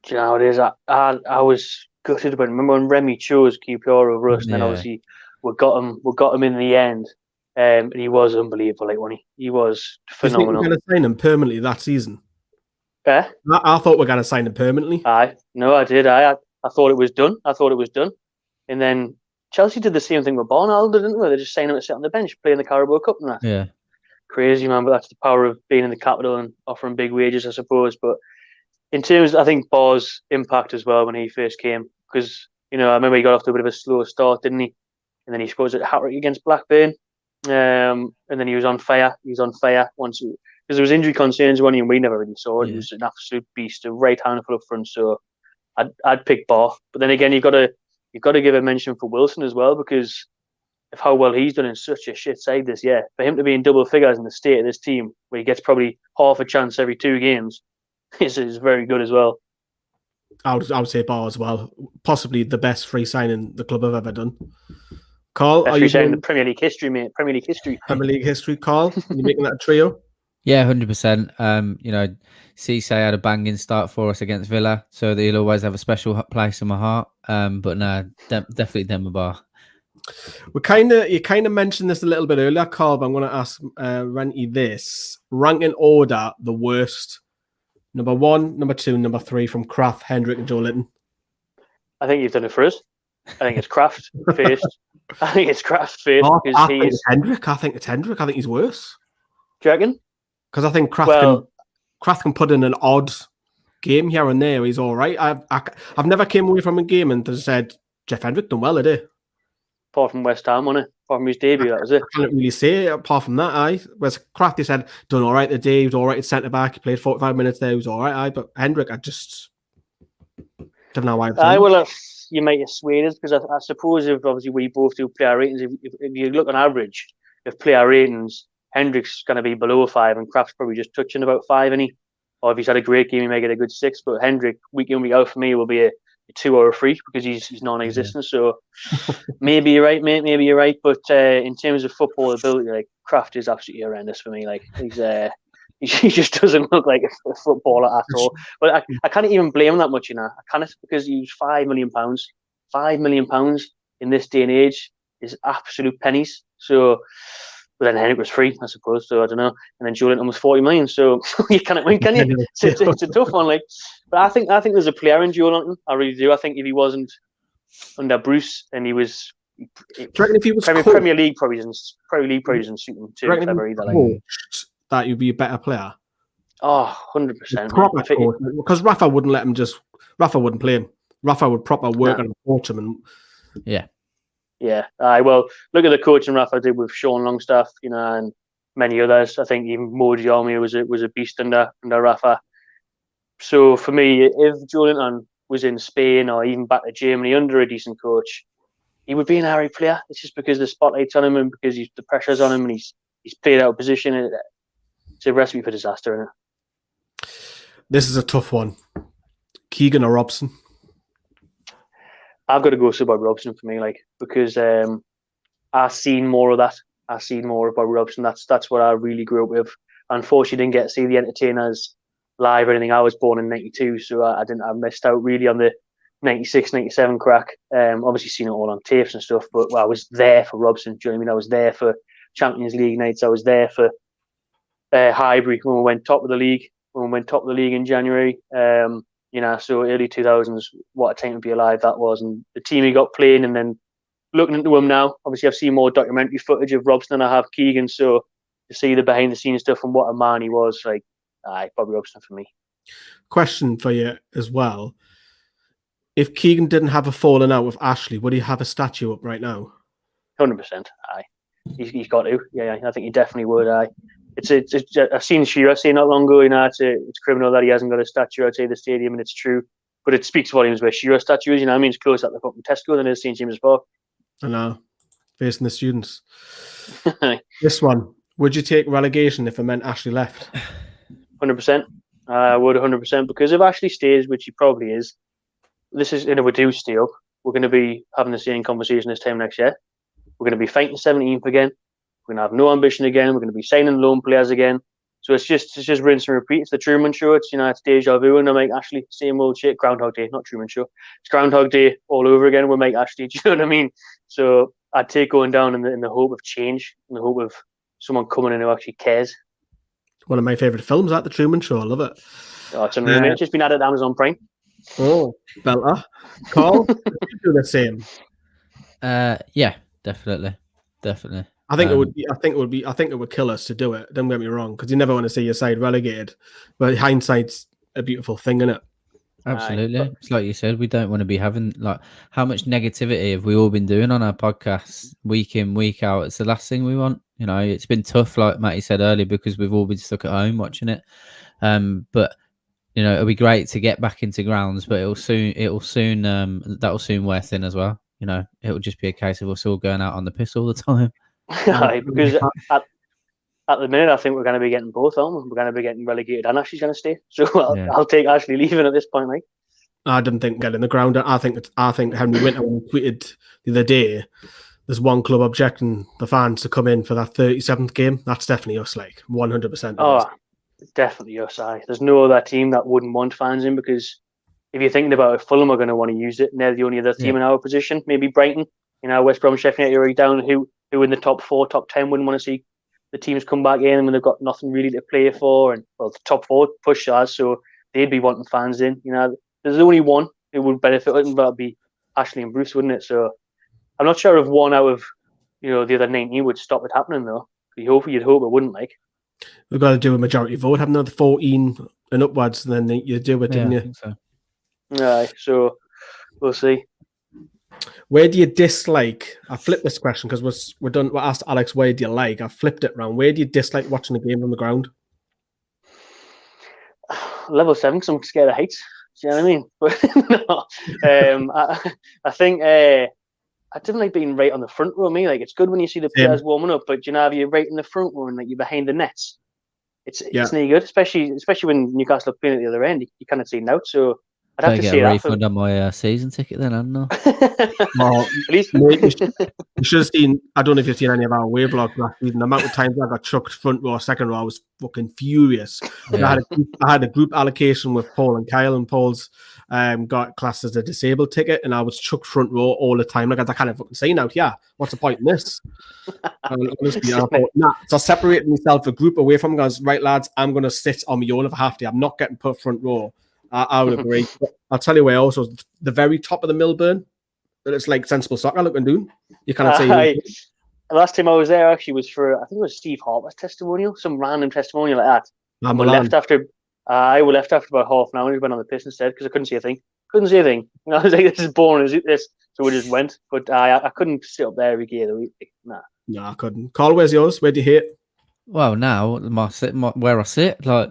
Do you know how it is? I was gutted remember when Remy chose QPR over us, and then obviously we got him in the end. And he was unbelievable, like, when he was phenomenal. You think we're going to sign him permanently that season? Yeah. I thought we were going to sign him permanently. No, I did. I thought it was done. And then Chelsea did the same thing with Barnaldo, didn't they? They just signed him to sit on the bench, playing the Carabao Cup and that. Yeah. Crazy, man, but that's the power of being in the capital and offering big wages, I suppose. But in terms, I think Barr's impact as well when he first came, because, I remember he got off to a bit of a slow start, didn't he? And then he scores a hat-trick against Blackburn. And then he was on fire. Once, because there was injury concerns when we never really saw it. He was an absolute beast, a right handful up front. So I'd pick Barr. But then again, you've got to give a mention for Wilson as well, because of how well he's done in such a shit side this year. For him to be in double figures in the state of this team, where he gets probably half a chance every 2 games, is very good as well. I would say Barr as well. Possibly the best free signing the club have ever done. Carl, are you saying the Premier League history, mate? Premier League history. Carl, are you making that a trio? Yeah, 100%. Cisse had a banging start for us against Villa, so he'll always have a special place in my heart. But no, definitely Demba Ba. You kind of mentioned this a little bit earlier, Carl, but I'm going to ask Renty this. Ranking order, the worst. Number 1, number 2, number 3 from Kraft, Hendrick, and Joe Linton. I think you've done it for us. I think it's Kraft first. Because he's Hendrick. I think it's Hendrick. I think he's worse. Do you reckon? Because I think Kraft can put in an odd game here and there. He's all right. I've never came away from a game and said Jeff Hendrick done well today. Apart from West Ham, wasn't it? Apart from his debut, that was it. I can't really say apart from that. Whereas Kraft, he said, done all right today. He was all right at centre back. He played 45 minutes there. He was all right. But Hendrick, I just don't know why. You might have swayed us, because I suppose if obviously we both do player ratings, if you look on average, if player ratings, Hendrick's going to be below 5 and Kraft's probably just touching about 5, isn't he? Or if he's had a great game, he may get a good 6. But Hendrick, week in, week out for me, will be a 2 or a 3 because he's non-existent. So maybe you're right, mate. Maybe you're right. But in terms of football ability, like, Kraft is absolutely horrendous for me. Like, he just doesn't look like a footballer at all. But I can't even blame him that much, I can't, because he's £5 million. £5 million in this day and age is absolute pennies. So But then Henrik was free, I suppose. So I don't know. And then Joe Linton was 40 million. So you can't win, can you? It's a tough one. Like, but I think there's a player in Joe Linton. I really do. I think if he wasn't under Bruce and he was, do you reckon if he was Premier League probably doesn't suit him too clever either. Like, that you'd be a better player. Oh, 100%. Because Rafa wouldn't let him Rafa wouldn't play him. Rafa would proper work and coach him. And yeah. Well, look at the coaching Rafa did with Sean Longstaff, and many others. I think even Mo Diarmi was a beast under Rafa. So for me, if Joe Linton was in Spain or even back to Germany under a decent coach, he would be an Harry player. It's just because the spotlight's on him and because the pressure's on him and he's played out of position. It's a recipe for disaster, isn't it? This is a tough one. Keegan or Robson? I've got to go Bob Robson for me, because I've seen more of that. I've seen more of Bob Robson. That's what I really grew up with. Unfortunately, didn't get to see the Entertainers live or anything. I was born in '92, so I missed out really on the '96, '97 crack. Obviously seen it all on tapes and stuff, but I was there for Robson. Do you know what I mean? I was there for Champions League nights. I was there for Highbury when we went top of the league. When we went top of the league in January. So early 2000s, what a time to be alive that was. And the team he got playing, and then looking into him now, obviously I've seen more documentary footage of Robson than I have Keegan. So to see the behind the scenes stuff and what a man he was, probably Robson for me. Question for you as well. If Keegan didn't have a falling out with Ashley, would he have a statue up right now? 100%. Aye. He's got to. Yeah, I think he definitely would. Aye. I've seen Shearer say not long ago, it's criminal that he hasn't got a statue outside the stadium, and it's true. But it speaks volumes where Shearer statue is. It's closer at the fucking Tesco than it is St James's Park. I know. Facing the students. This one. Would you take relegation if it meant Ashley left? 100%. I would 100%, because if Ashley stays, which he probably is, this is, if we do stay up, we're going to be having the same conversation this time next year. We're going to be fighting 17th again. We're going to have no ambition again. We're going to be signing loan players again. So it's just rinse and repeat. It's the Truman Show. It's deja vu. And I make Ashley same old shit. Groundhog Day, not Truman Show. It's Groundhog Day all over again. We'll make Ashley. Do you know what I mean? So I'd take going down in the hope of change, in the hope of someone coming in who actually cares. One of my favourite films, The Truman Show. I love it. Oh, it's unreal. It's just been added to Amazon Prime. Oh, Belter. Carl, you do the same. Yeah, definitely. I think it would kill us to do it. Don't get me wrong, because you never want to see your side relegated. But hindsight's a beautiful thing, isn't it? Absolutely. It's like you said, we don't want to be having how much negativity have we all been doing on our podcast week in, week out? It's the last thing we want. It's been tough, like Matty said earlier, because we've all been stuck at home watching it. But it'll be great to get back into grounds, but that'll soon wear thin as well. It'll just be a case of us all going out on the piss all the time. Because at the minute, I think we're going to be getting both on. We're going to be getting relegated, and Ashley's going to stay. So I'll take Ashley leaving at this point, mate. I didn't think getting the ground. I think Henry Winter, when he tweeted the other day, there's one club objecting the fans to come in for that 37th game. That's definitely us, 100%. Oh, definitely us. There's no other team that wouldn't want fans in, because if you're thinking about it, Fulham are going to want to use it, and they're the only other team in our position. Maybe Brighton, West Brom, Sheffield United, right down, who in the top 4, top 10 wouldn't want to see the teams come back in when they've got nothing really to play for, and the top 4 push us, so they'd be wanting fans in. There's only one who would benefit, and that'd be Ashley and Bruce, wouldn't it? So I'm not sure if one out of the other 90 would stop it happening, though. You'd hope it wouldn't. We've got to do a majority vote, have another 14 and upwards, and then you do it, didn't you? I think so. Right, so we'll see. Where do you dislike? I flipped this question because we're done. We asked Alex, where do you like? I flipped it around. Where do you dislike watching the game from the ground? Level 7, because I'm scared of heights. Do you know what I mean? But no, I think I didn't like being right on the front row. It's good when you see the players warming up, but if you're right in the front row and you're behind the nets, it's not good. Especially when Newcastle are playing at the other end, you cannot see it out. So I'd have to get see a refund on my season ticket then, I don't know. Well, at least you should have seen. I don't know if you've seen any of our away vlogs last season. The amount of times I got chucked front row or second row, I was fucking furious. Yeah. I had a group allocation with Paul and Kyle, and Paul's got classed as a disabled ticket, and I was chucked front row all the time. Like, I can't fucking see out. Yeah, what's the point in this? And honestly, I thought, nah. So I separated myself a group away from them. Guys, right, lads, I'm going to sit on my own if I have to. I'm not getting put front row. I would agree. But I'll tell you where also, the very top of the Milburn, it's like sensible soccer looking doing. You cannot see. The last time I was there actually was for, I think it was Steve Harper's testimonial, some random testimonial like that. We left after about half an hour. We went on the piss instead because I couldn't see a thing. And I was like, this is boring, is it this? So we just went. But I couldn't sit up there every day of the week. Nah. No, I couldn't. Carl, where's yours? Where do you hate? Well, now where I sit, like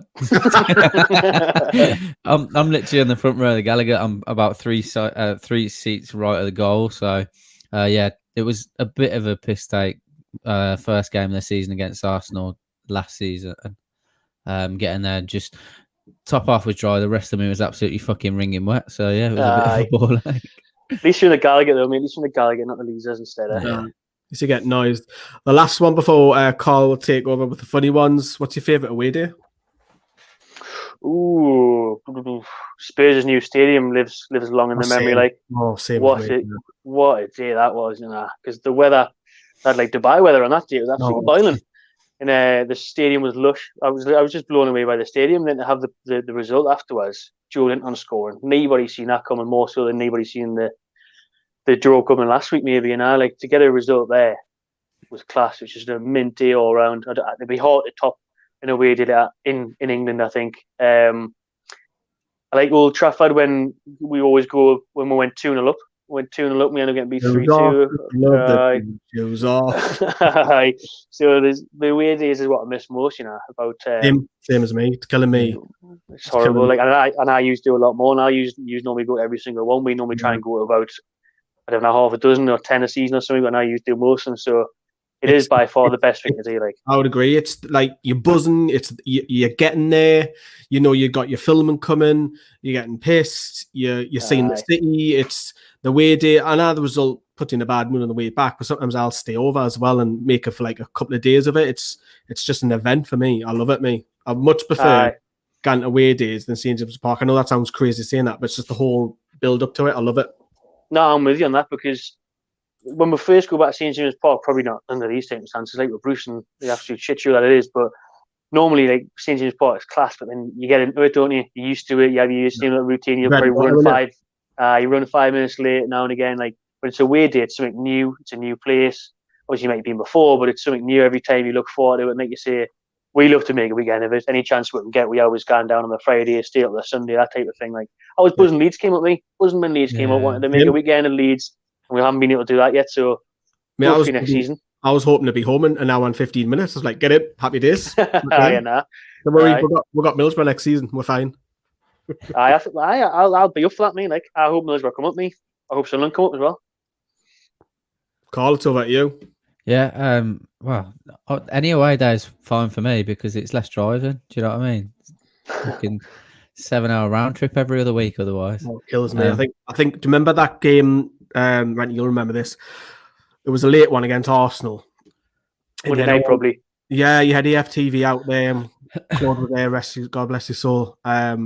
I'm literally in the front row of the Gallagher. I'm about three seats right of the goal. So, yeah, it was a bit of a piss take. First game of the season against Arsenal last season. Getting there, just top half was dry. The rest of me was absolutely fucking wringing wet. So yeah, it was a bit of a ball ache. At least you're in the Gallagher though, mate. At least you're in the Gallagher, not the Leazers instead. You get noised. The last one before Carl will take over with the funny ones. What's your favourite away day? Ooh, Spurs' new stadium lives long in the memory. Like, what a day that was, you know, because the weather had like Dubai weather on that day. It was absolutely boiling, and the stadium was lush. I was just blown away by the stadium. Then to have the result afterwards, Joe Linton scoring. Nobody seen that coming, more so than anybody seen the draw coming last week, maybe. And like to get a result there was class. It was just a mint day all round. It'd be hard to top in a way did that in England, I think. I like Old Trafford when we always go when we went 2-0 up. We went 2-0 up, we ended up getting beat 3-2. Shoes off. So the away days is what I miss most, you know, about same as me. It's killing me. It's horrible. Like and I used to do a lot more, and I normally go to every single one. We normally try and go to about, I don't know, half a dozen or 10 a season or something, and I used to do most, and so it is by far the best thing to do. Like, I would agree. It's like you're buzzing. It's you're getting there. You know, you got your filming coming. You're getting pissed. You're seeing the city. It's the way day. I know the result put you in a bad mood on the way back, but sometimes I'll stay over as well and make it for like a couple of days of it. It's just an event for me. I love it. I much prefer going away days than St. James's Park. I know that sounds crazy saying that, but it's just the whole build up to it. I love it. No, I'm with you on that, because when we first go back to St. James's Park, probably not under these circumstances, like with Bruce and the absolute shit show that it is, but normally, like, St. James's Park is class, but then you get into it, don't you? You're used to it, you have your same little routine, you'll probably run 5 minutes late now and again, like, but it's a weird day, it's something new, it's a new place. Obviously, you might have been before, but it's something new every time you look forward to it, make you say, we love to make a weekend of it. Any chance we can get, we always gone down on the Friday, stay up the Sunday, that type of thing. Like, I was buzzing Leeds came up with me, buzzing when Leeds came up, wanted to make a weekend of Leeds, and we haven't been able to do that yet, so hopefully next season. I was hoping to be home in an hour and 15 minutes. I was like, get it, happy days. Yeah, nah. Don't worry, we got Middlesbrough next season, we're fine. I'll be up for that, mate. Like, I hope Middlesbrough come up with me. I hope Sunderland come up as well. Carl, it's over to you. Yeah, well, any away day is fine for me because it's less driving. Do you know what I mean? Fucking 7-hour round trip every other week otherwise. Oh, it kills me. I think. Do you remember that game? Renty, you'll remember this. It was a late one against Arsenal. Monday night, probably. Yeah, you had EFTV out there. Claude was there, God bless his soul. I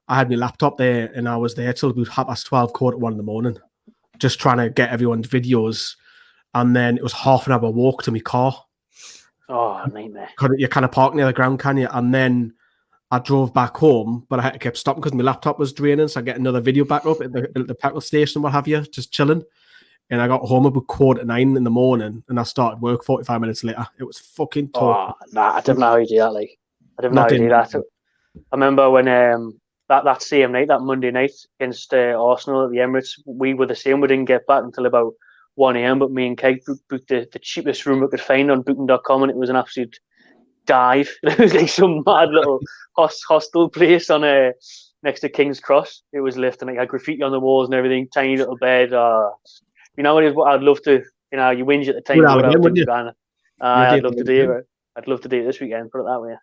had my laptop there and I was there till about 12:30, 1:15 in the morning, just trying to get everyone's videos. And then it was half an hour walk to my car. Oh, nightmare. You kind of park near the ground, can you? And then I drove back home, but I had to keep stopping because my laptop was draining. So I get another video back up at the petrol station, what have you, just chilling. And I got home about 9:15 in the morning and I started work 45 minutes later. It was fucking tough. Oh, nah, I didn't know how you do that. Like, I didn't know how you do that. I remember when that same night, that Monday night against Arsenal at the Emirates, we were the same. We didn't get back until about 1 a.m. But me and Keg booked the cheapest room we could find on booking.com, and it was an absolute dive. It was like some mad little hostel place on next to King's Cross. It was lifting, like, had graffiti on the walls and everything, tiny little bed. You know what I'd love to, you know, you whinge at the time. I'd love to do it. I'd love to do it this weekend, put it that way.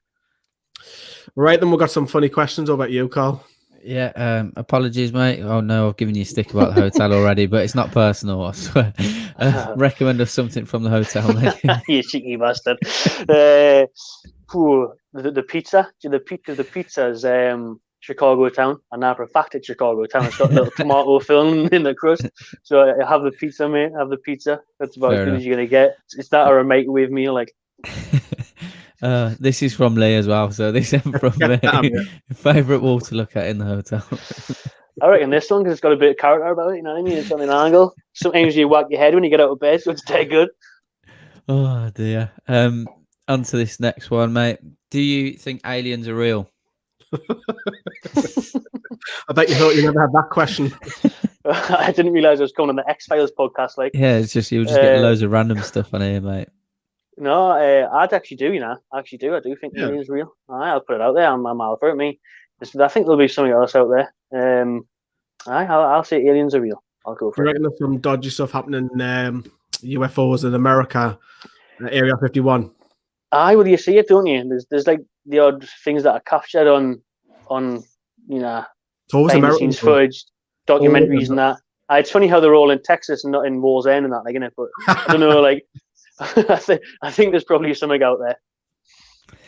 Right, then we've got some funny questions over at you, Carl. Yeah, apologies, mate. Oh no, I've given you a stick about the hotel already, but it's not personal, I swear. Recommend us something from the hotel, mate. You cheeky bastard. The pizza. The pizzas. Chicago Town, and now for a fact it's Chicago Town. It's got a little tomato film in the crust. So I have the pizza, mate. Have the pizza. That's about Fair as good enough. as you're gonna get. It's that or a microwave meal, like. This is from Lee as well, so this is from me. Favorite wall to look at in the hotel. I reckon this one, because it's got a bit of character about it, you know what I mean? It's on an angle. Sometimes you whack your head when you get out of bed, so it's dead good. Oh dear. On to this next one, mate. Do you think aliens are real? I bet you thought you never had that question. I didn't realise I was coming on the X-Files podcast, like. Yeah, it's just you'll just get loads of random stuff on here, mate. No, I'd actually do, you know. I do think aliens are real. I'll put it out there. I'm all for it, me. I think there'll be something else out there. I'll say aliens are real. I'll go for I it. reckon there's some dodgy stuff happening UFOs in America, Area 51. Well, you see it, don't you? There's like the odd things that are captured on you know, behind the scenes footage, documentaries and that. It's funny how they're all in Texas and not in Wall's End and that, like, innit? But I don't know, like, I think there's probably something out there.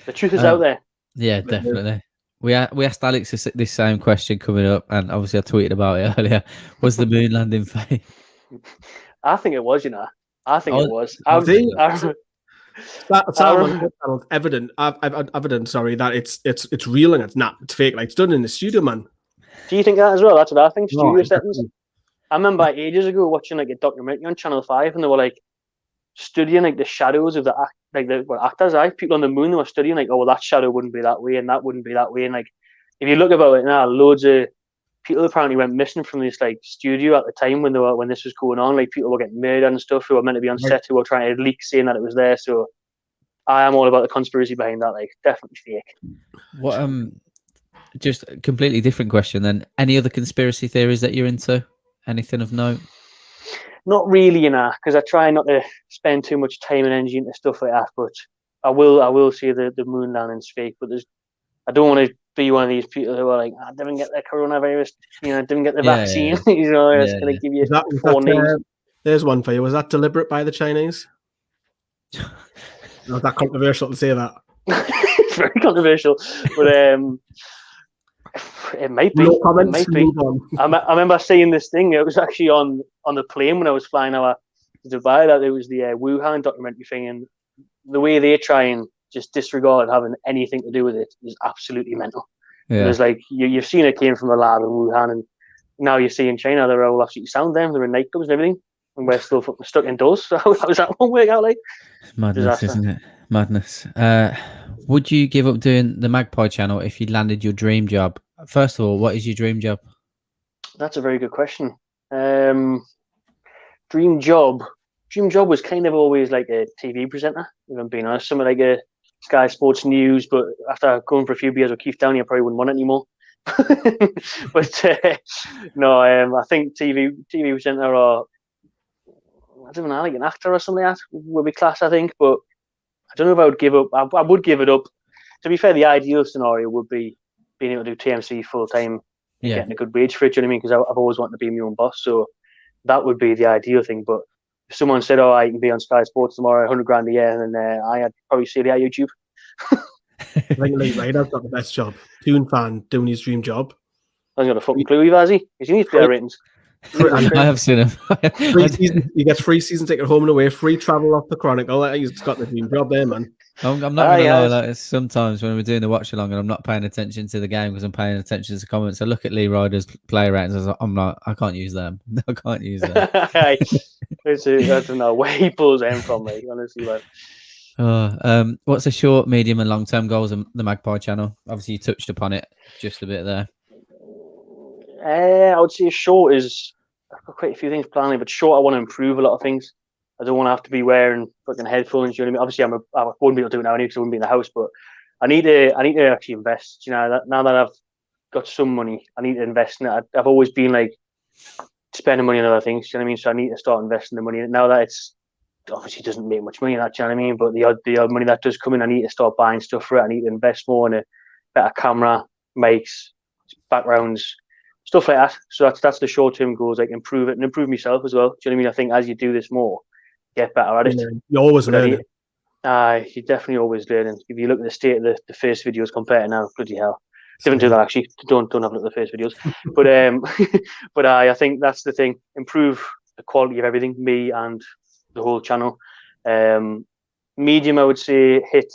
The truth is out there. Yeah, definitely. We asked Alex this same question coming up, and obviously I tweeted about it earlier. Was the moon landing fake? I think it was, you know. I think it was. That's evident. Evident. Sorry, that it's real and it's fake. Like, it's done in the studio, man. Do you think that as well? That's what I think. Studio settings. I remember ages ago watching like a documentary on Channel 5, and they were like studying like the shadows of the actors. People on the moon. They were studying like, oh, well, that shadow wouldn't be that way, and that wouldn't be that way. And like, if you look about it now, loads of people apparently went missing from this like studio at the time when this was going on. Like, people were getting murdered and stuff who were meant to be on set, who were trying to leak saying that it was there. So I am all about the conspiracy behind that. Like, definitely fake. What just a completely different question then. Any other conspiracy theories that you're into? Anything of note? Not really, you know, because I try not to spend too much time and energy into stuff like that. But I will say the moon landing's fake. But I don't want to be one of these people who are like, I didn't get the coronavirus, you know, didn't get the vaccine. Yeah. You know, it's going to give you four names. There's one for you. Was that deliberate by the Chinese? Was that controversial to say that? It's very controversial, but it might be. No comments, it might be. I remember seeing this thing. It was actually on the plane when I was flying out to Dubai. That it was the Wuhan documentary thing, and the way they try and just disregard having anything to do with it is absolutely mental. Yeah. There's like you've seen it came from a lab in Wuhan, and now you see in China they're all absolutely sound. They're in nightclubs and everything, and we're still fucking stuck indoors. So how does that one work out? Like, madness, isn't it? Madness. Would you give up doing the Magpie Channel if you landed your dream job? First of all, what is your dream job? That's a very good question. Dream job was kind of always like a TV presenter, if I'm being honest. Something like a Sky Sports News, but after going for a few beers with Keith Downey, I probably wouldn't want it anymore. But no, I think TV presenter, or I don't know, like an actor or something like that would be class, I think. But I don't know if I would give up. I would give it up. To be fair, the ideal scenario would be being able to do TMC full time, getting a good wage for it. Do you know what I mean? Because I've always wanted to be my own boss, so that would be the ideal thing. But if someone said, "Oh, I can be on Sky Sports tomorrow, $100,000 a year," and then I'd probably say that YouTube. I think Lee Ryder's got the best job. Toon fan doing his dream job. I haven't got a fucking clue, has he? Because he needs player ratings. I have seen him. He gets free season ticket home and away, free travel off the Chronicle. He's got the dream job there, man. I'm not going to lie. Like, sometimes when we're doing the watch along and I'm not paying attention to the game because I'm paying attention to the comments, I look at Lee Ryder's player ratings. I'm like, I can't use them. I can't use them. I don't know where he pulls them from, mate. Honestly, like. What's the short, medium, and long-term goals of the Magpie Channel? Obviously, you touched upon it just a bit there. I would say short is, I've got quite a few things planning, but short, I want to improve a lot of things. I don't want to have to be wearing fucking headphones. You know what I mean? Obviously, I wouldn't be able to do it now anyway because I wouldn't be in the house. But I need to actually invest. You know, now that I've got some money, I need to invest in it. I've always been like spending money on other things. You know what I mean? So I need to start investing the money. Now that it's obviously doesn't make much money, that, you know what I mean? But the odd money that does come in, I need to start buying stuff for it. I need to invest more in a better camera, mics, backgrounds, stuff like that. So that's the short-term goals, like improve it and improve myself as well. Do you know what I mean? I think as you do this more, get better at it. Yeah, you're always learning. You're definitely always learning. If you look at the state of the first videos compared to now, bloody hell. Didn't do that actually. Don't have a look at the first videos. But but I think that's the thing. Improve the quality of everything. Me and the whole channel. Medium, I would say hit.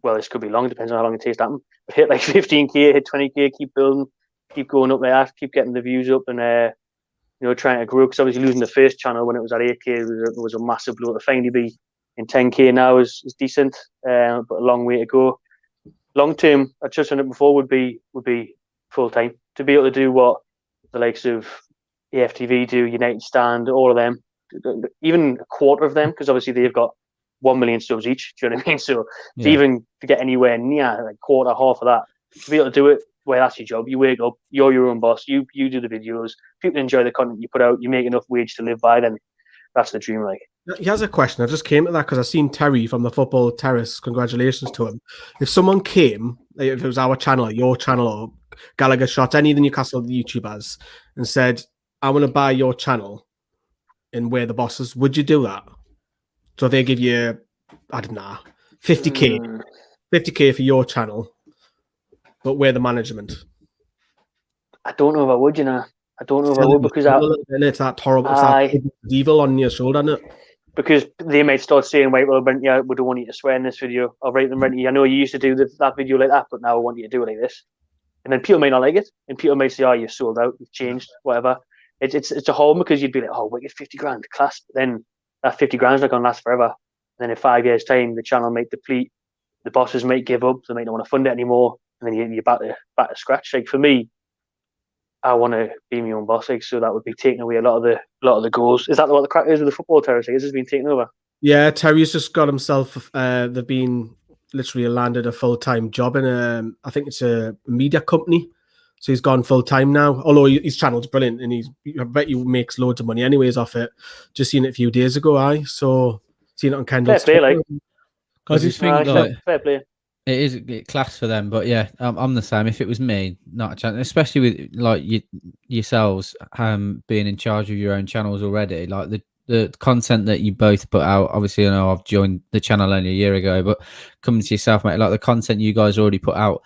Well, this could be long. It depends on how long it takes to happen. But hit like 15k, hit 20k. Keep building. Keep going up there. Keep getting the views up and. Trying to grow, because obviously losing the first channel when it was at 8k was a massive blow. To finally be in 10k now is decent, but a long way to go. Long term, I touched on it before, would be full time, to be able to do what the likes of AFTV do, United Stand, all of them, even a quarter of them, because obviously they've got 1 million subs each. Do you know what I mean? So to get anywhere near like quarter, half of that, to be able to do it. Well, that's your job. You wake up, you're your own boss. You do the videos. People enjoy the content you put out. You make enough wage to live by. Then that's the dream. Like, he has a question. I just came to that because I seen Terry from the Football Terrace. Congratulations to him. If someone came, like if it was our channel, your channel, or Gallagher Shots, any of the Newcastle YouTubers, and said, "I want to buy your channel," and we're the bosses, would you do that? So they give you, I don't know, 50k for your channel. But we're the management. I don't know if I would, I don't know if I would, because it's that horrible, it's that evil on your shoulder, isn't it? Because they might start saying, "Wait, well, we don't want you to swear in this video." I'll write them, Renty, I know you used to do that video like that, but now I want you to do it like this. And then people may not like it, and people may say, "Oh, you're sold out, you've changed, whatever." It's a home, because you'd be like, "Oh, wicked, 50 grand, class." But then that 50 grand is not going to last forever. And then in 5 years' time, the channel might deplete, the bosses might give up, they might not want to fund it anymore. And then you're back to scratch. Like, for me, I want to be my own boss. Like, so that would be taking away a lot of the goals. Is that what the crack is with the Football Terrace? Like, is this been taken over? Yeah, Terry's just got himself. They've been literally landed a full-time job in I think it's a media company. So he's gone full-time now. Although his channel's brilliant, and I bet he makes loads of money anyways off it. Just seen it a few days ago. So seen it on Kendall's. Fair play, like. I just think fair play. It is a class for them, but yeah, I'm the same. If it was me, not a chance. Especially with like yourselves being in charge of your own channels already. Like the content that you both put out. Obviously, I know I've joined the channel only a year ago, but coming to yourself, mate, like the content you guys already put out,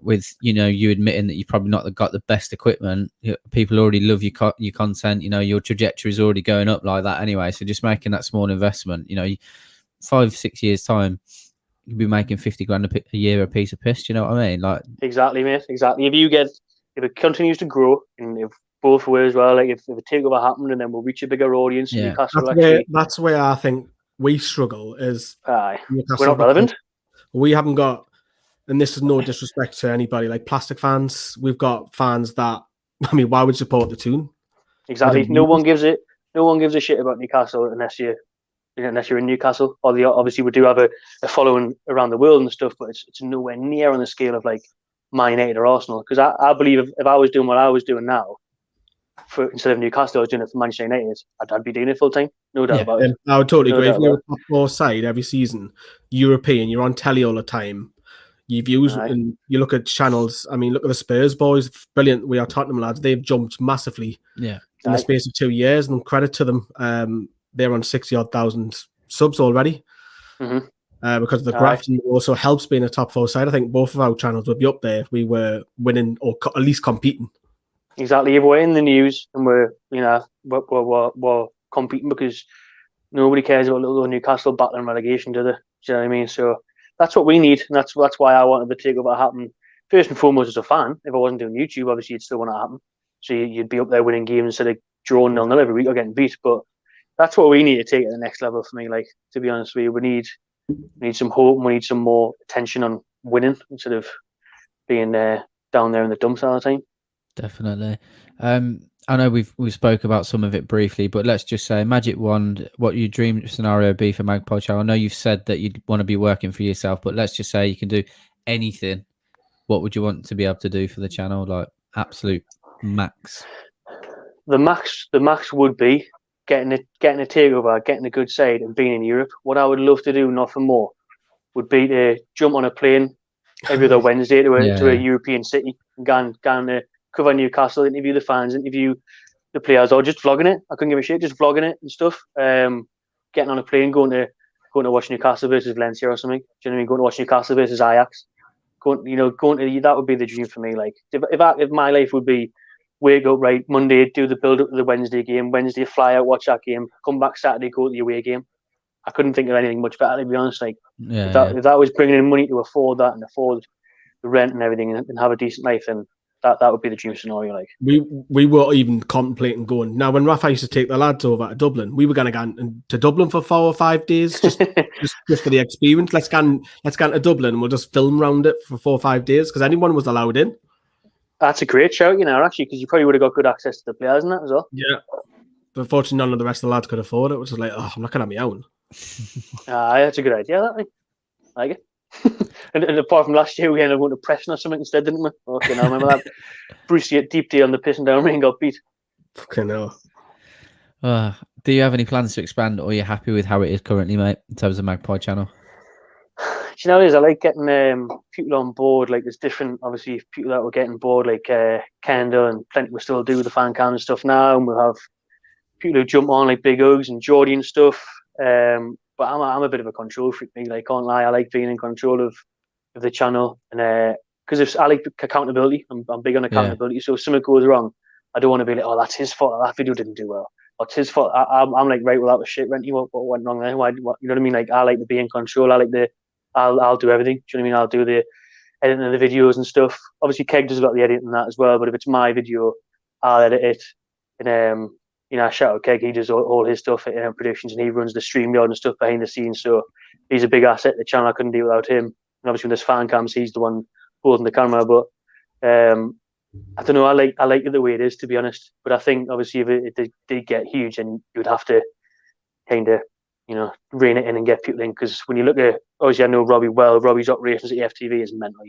with you admitting that you've probably not got the best equipment. People already love your content. Your trajectory is already going up like that anyway. So just making that small investment. 5-6 years time, you'd be making 50 grand a year a piece of piss. Do you know what I mean? Like, exactly, mate. Exactly. If it continues to grow, and if both ways, well, like if a takeover happened, and then we'll reach a bigger audience. Yeah. That's where I think we struggle. Is we're not relevant. We haven't got, and this is no disrespect to anybody, like plastic fans. We've got fans that, I mean, why would you support the tune? Exactly. No one gives a shit about Newcastle unless you're in Newcastle. Obviously, we do have a following around the world and stuff, but it's nowhere near on the scale of like Man United or Arsenal. Because I believe if I was doing what I was doing now, instead of Newcastle, I was doing it for Manchester United, I'd be doing it full time. No doubt about it. I would totally agree. If you're a top four side every season, European, you're on telly all the time. You've used, and you look at channels. I mean, look at the Spurs boys. Brilliant. We are Tottenham lads. They've jumped massively. Yeah. In the space of 2 years, and credit to them. They're on 60,000 subs already. Because of the graft, and also helps being a top four side. I think both of our channels would be up there if we were winning or at least competing. Exactly. If we're in the news and we're competing, because nobody cares about little Newcastle battling relegation, do they? Do you know what I mean? So that's what we need, and that's why I wanted the takeover to happen. First and foremost, as a fan, if I wasn't doing YouTube, obviously you'd still want to happen. So you'd be up there winning games instead of drawing 0-0 every week or getting beat. But that's what we need to take at the next level for me. Like, to be honest with you, we need some hope, and we need some more attention on winning instead of being down there in the dumps all the time. Definitely. I know we spoke about some of it briefly, but let's just say magic wand, what your dream scenario be for Magpie Channel. I know you've said that you'd want to be working for yourself, but let's just say you can do anything. What would you want to be able to do for the channel? Like absolute max. The max would be getting a takeover, getting a good side, and being in Europe. What I would love to do, nothing more, would be to jump on a plane every other Wednesday to a European city and go to cover Newcastle, interview the fans, interview the players, or just vlogging it. I couldn't give a shit, just vlogging it and stuff. Getting on a plane, going to watch Newcastle versus Valencia or something. Do you know what I mean? Going to watch Newcastle versus Ajax. going to that would be the dream for me. Like if my life would be wake up right Monday, do the build up to the Wednesday game, Wednesday fly out, watch that game, come back Saturday, go to the away game. I couldn't think of anything much better, to be honest. Like if that was bringing in money to afford that and afford the rent and everything and have a decent life, then that would be the dream scenario. Like we were even contemplating going. Now, when Rafa used to take the lads over to Dublin, we were going to go to Dublin for 4 or 5 days just for the experience. Let's go to Dublin and we'll just film around it for 4 or 5 days because anyone was allowed in. That's a great shout, actually, because you probably would have got good access to the players and that as well. Yeah, but unfortunately, none of the rest of the lads could afford it, which was like, I'm not going to have my own. That's a good idea. That I like it. and apart from last year, we ended up going to Preston or something instead, didn't we? Okay, now remember that Brucey at deep day on the pissing down rain got beat. Fucking hell. Do you have any plans to expand, or are you happy with how it is currently, mate, in terms of Magpie Channel? Do you know what it is? I like getting people on board. Like there's different, obviously, people that were getting bored, like Kenda and plenty will still do the fan cam and stuff now, and we'll have people who jump on like Big Uggs and Geordie and stuff. But I'm a bit of a control freak. Like, can't lie, I like being in control of the channel, and because I like accountability. I'm big on accountability. Yeah. So if something goes wrong, I don't want to be like, oh, that's his fault. That video didn't do well. What's his fault? I'm like, right, well, that was shit, Renty. What went wrong there? You know what I mean? Like, I like to be in control. I like I'll do everything. Do you know what I mean? I'll do the editing of the videos and stuff. Obviously, Keg does a lot of the editing and that as well. But if it's my video, I'll edit it. And I shout out Keg. He does all his stuff in predictions, and he runs the StreamYard and stuff behind the scenes. So he's a big asset to the channel. I couldn't do without him. And obviously, when there's fan cams, he's the one holding the camera. But I don't know. I like it the way it is, to be honest. But I think obviously, if it did get huge, then you'd have to kind of rein it in and get people in, because when you look at, obviously I know Robbie well. Robbie's operations at EFTV is mental,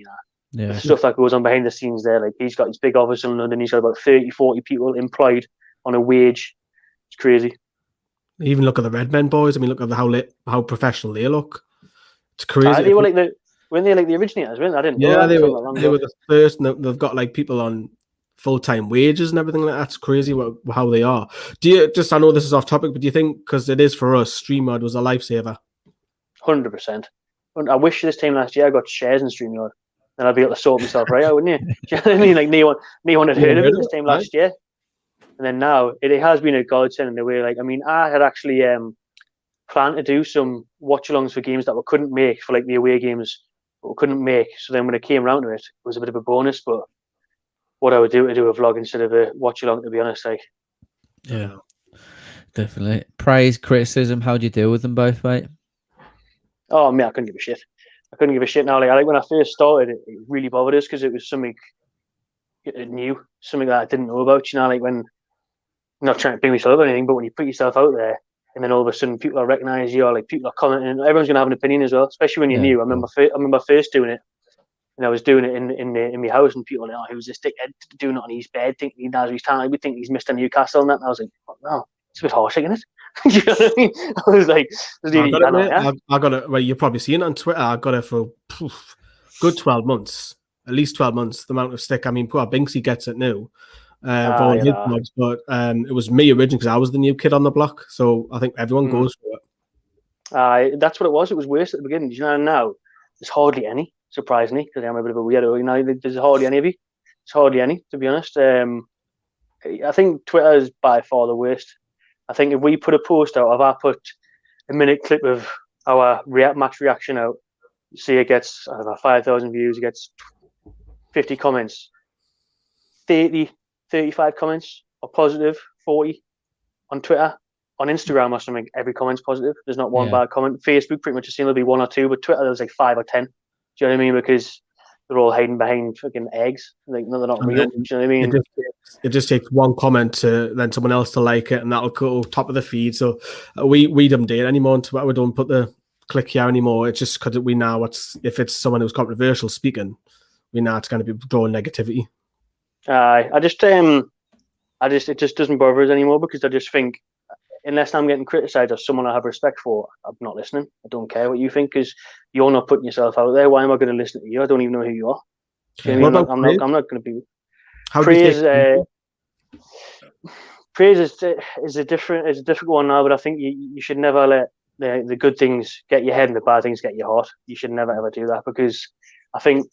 Yeah. The stuff that goes on behind the scenes there. Like, he's got his big office in London. He's got about 30, 40 people employed on a wage. It's crazy. Even look at the Red Men boys. I mean, look at how professional they look. It's crazy. They were like when they like the originators, weren't they? I didn't know. Yeah, they were the first, and they've got like people on full-time wages and everything like that. It's crazy how they are. I know this is off topic, but do you think, because it is for us, StreamYard was a lifesaver? 100%. I wish this time last year I got shares in StreamYard, then I'd be able to sort myself right out, wouldn't you? Do you know what I mean? Like, no one had heard of it this time last year. And then now, it has been a godsend in the way. Like, I mean, I had actually planned to do some watch-alongs for games that we couldn't make, for like the away games, but we couldn't make. So then when it came around to it, it was a bit of a bonus, but what I would do a vlog instead of a watch along, to be honest. Like, yeah, definitely. Praise, criticism. How do you deal with them both, mate? Oh, man, I couldn't give a shit. Now. Like when I first started, it really bothered us because it was something new, something that I didn't know about. Like when, I'm not trying to bring myself up or anything, but when you put yourself out there, and then all of a sudden people are recognise you, or like people are commenting, everyone's gonna have an opinion as well, especially when you're new. I remember first doing it. And I was doing it in my house, and people were like, "Oh, who's this dickhead doing it on his bed? Thinking he knows his talent. We think he's Mr. Newcastle and that." And I was like, "Oh, no, it's a bit harsh, isn't it?" You know what I mean? I was like, I got it. Well, you're probably seeing it on Twitter. I got it for good 12 months, at least 12 months. The amount of stick. I mean, poor Binksy gets it now. For his vlogs, but it was me originally because I was the new kid on the block. So I think everyone goes for it. That's what it was. It was worse at the beginning. Now there's hardly any. Surprisingly, because I'm a bit of a weirdo, there's hardly any of you. It's hardly any, to be honest. I think Twitter is by far the worst. I think if we put a post out, if I put a minute clip of our match reaction out, see it gets, 5,000 views, it gets 50 comments, 30, 35 comments are positive, 40 on Twitter. On Instagram or something, every comment's positive. There's not one bad comment. Facebook, pretty much the same, there'll be 1 or 2, but Twitter, there's like 5 or 10. Do you know what I mean? Because they're all hiding behind fucking eggs. Like, no, they're not real. Do you know what I mean? It just takes one comment to then someone else to like it, and that'll go top of the feed. So we don't do it anymore on Twitter. We don't put the click here anymore. It's just because we know if it's someone who's controversial speaking, we know it's going to be drawing negativity. It just doesn't bother us anymore, because I just think, unless I'm getting criticised as someone I have respect for, I'm not listening. I don't care what you think, because you're not putting yourself out there. Why am I going to listen to you? I don't even know who you are. You know what I mean? I'm not going to be. Praise is a difficult one now, but I think you should never let the good things get your head and the bad things get your heart. You should never ever do that, because I think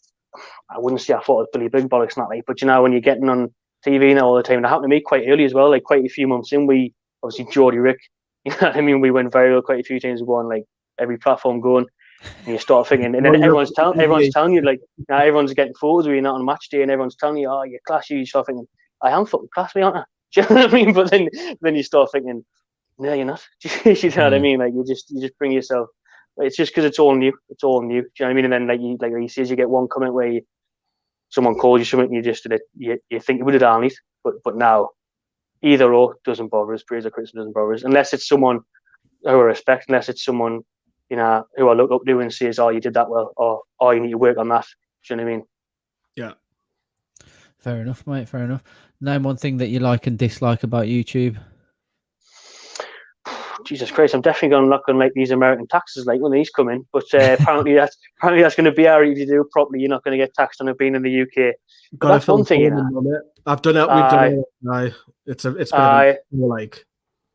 I wouldn't say I thought it was Billy Big Bollocks, not like, but when you're getting on TV now all the time, and it happened to me quite early as well, like quite a few months in, we obviously Geordie Rick, you know what I mean, we went viral quite a few times. We were on like every platform going, and you start thinking, and then everyone's telling you, like, now everyone's getting photos where you're not on match day, and everyone's telling you, oh, you're classy. You start thinking, I am fucking classy, aren't I? Do you know what I mean? But then you start thinking, no, you're not. You know what I mean? Like, you just bring yourself. It's just because it's all new. It's all new. Do you know what I mean? And then like he says, you get one comment where someone calls you something, and you just you think you would have done it, but now either or doesn't bother us. Praise or criticism doesn't bother us, unless it's someone who I respect, unless it's someone who I look up to and says, oh, you did that well, or oh, you need to work on that. Do you know what I mean? Yeah. Fair enough, mate. Fair enough. Name one thing that you like and dislike about YouTube. Jesus Christ, I'm definitely not going to like these American taxes like when these come in. But apparently that's going to be hard if you do it properly. You're not going to get taxed on it being in the UK. But that's one thing. I've done it. We've done it. It's been like.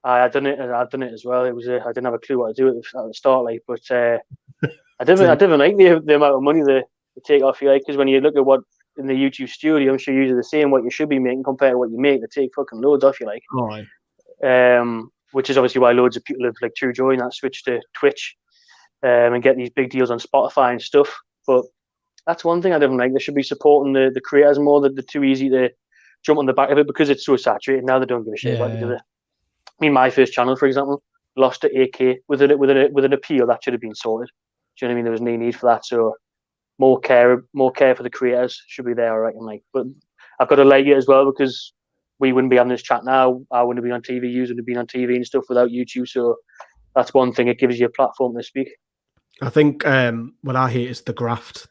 I've done it as well. It was I didn't have a clue what to do at the start, like, but I didn't like the amount of money they take off you, like, because when you look at what in the YouTube studio, I'm sure you're the same what you should be making compared to what you make. They take fucking loads off you, like. Oh, which is obviously why loads of people have like through join that switch to Twitch, and get these big deals on Spotify and stuff. But that's one thing I didn't like. They should be supporting the creators more. That they're too easy to jump on the back of it because it's so saturated. Now they don't give a shit about it, do they? I mean, my first channel, for example, lost to 8K with an appeal that should have been sorted. Do you know what I mean? There was no need for that. So more care for the creators should be there, I reckon. Like, but I've got to like it as well because we wouldn't be on this chat now. I wouldn't be on TV. You wouldn't have been on TV and stuff without YouTube. So that's one thing. It gives you a platform to speak. I think what I hate is the graft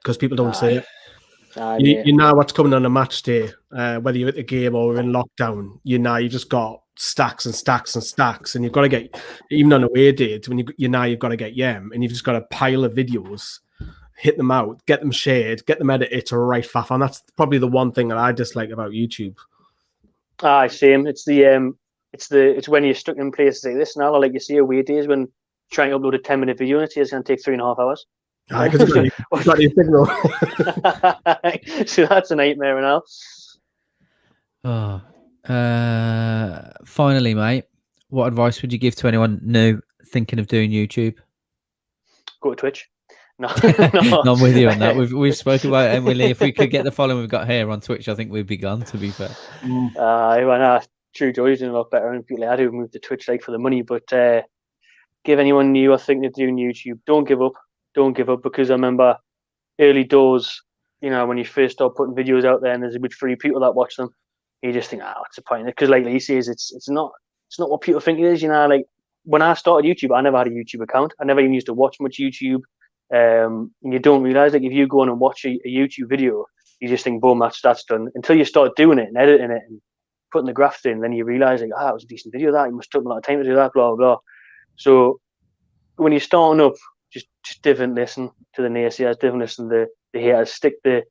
because people don't say it. Yeah. You know what's coming on a match day, whether you're at the game or in lockdown. You've just got stacks and stacks and stacks, and you've got to get, even on away days, when you've got to get yam, and you've just got a pile of videos, hit them out, get them shared, get them edited to right faff, and that's probably the one thing that I dislike about YouTube. Same. It's when you're stuck in places like this now, like you see away days when trying to upload a 10-minute video and it's going to take 3.5 hours. Because it's got your signal. So that's a nightmare now. Finally, mate, what advice would you give to anyone new thinking of doing YouTube? Go to Twitch. No, I'm with you on that. We've spoken about it, Emily. If we could get the following we've got here on Twitch, I think we'd be gone, to be fair. True Joey's doing a lot better, and people like I do move to Twitch like for the money. But give anyone new I think they're doing YouTube, don't give up, because I remember early doors, when you first start putting videos out there and there's a bit free people that watch them, you just think, what's the point? Because like he says, it's not what people think it is. Like when I started YouTube, I never had a YouTube account. I never even used to watch much YouTube. And you don't realize, like, if you go on and watch a YouTube video, you just think, boom, that's done. Until you start doing it and editing it and putting the graft in, then you realize, like, it was a decent video. That you must have taken a lot of time to do that, blah blah blah. So when you're starting up, just different listen to the naysayers, different listen to the haters. Stick to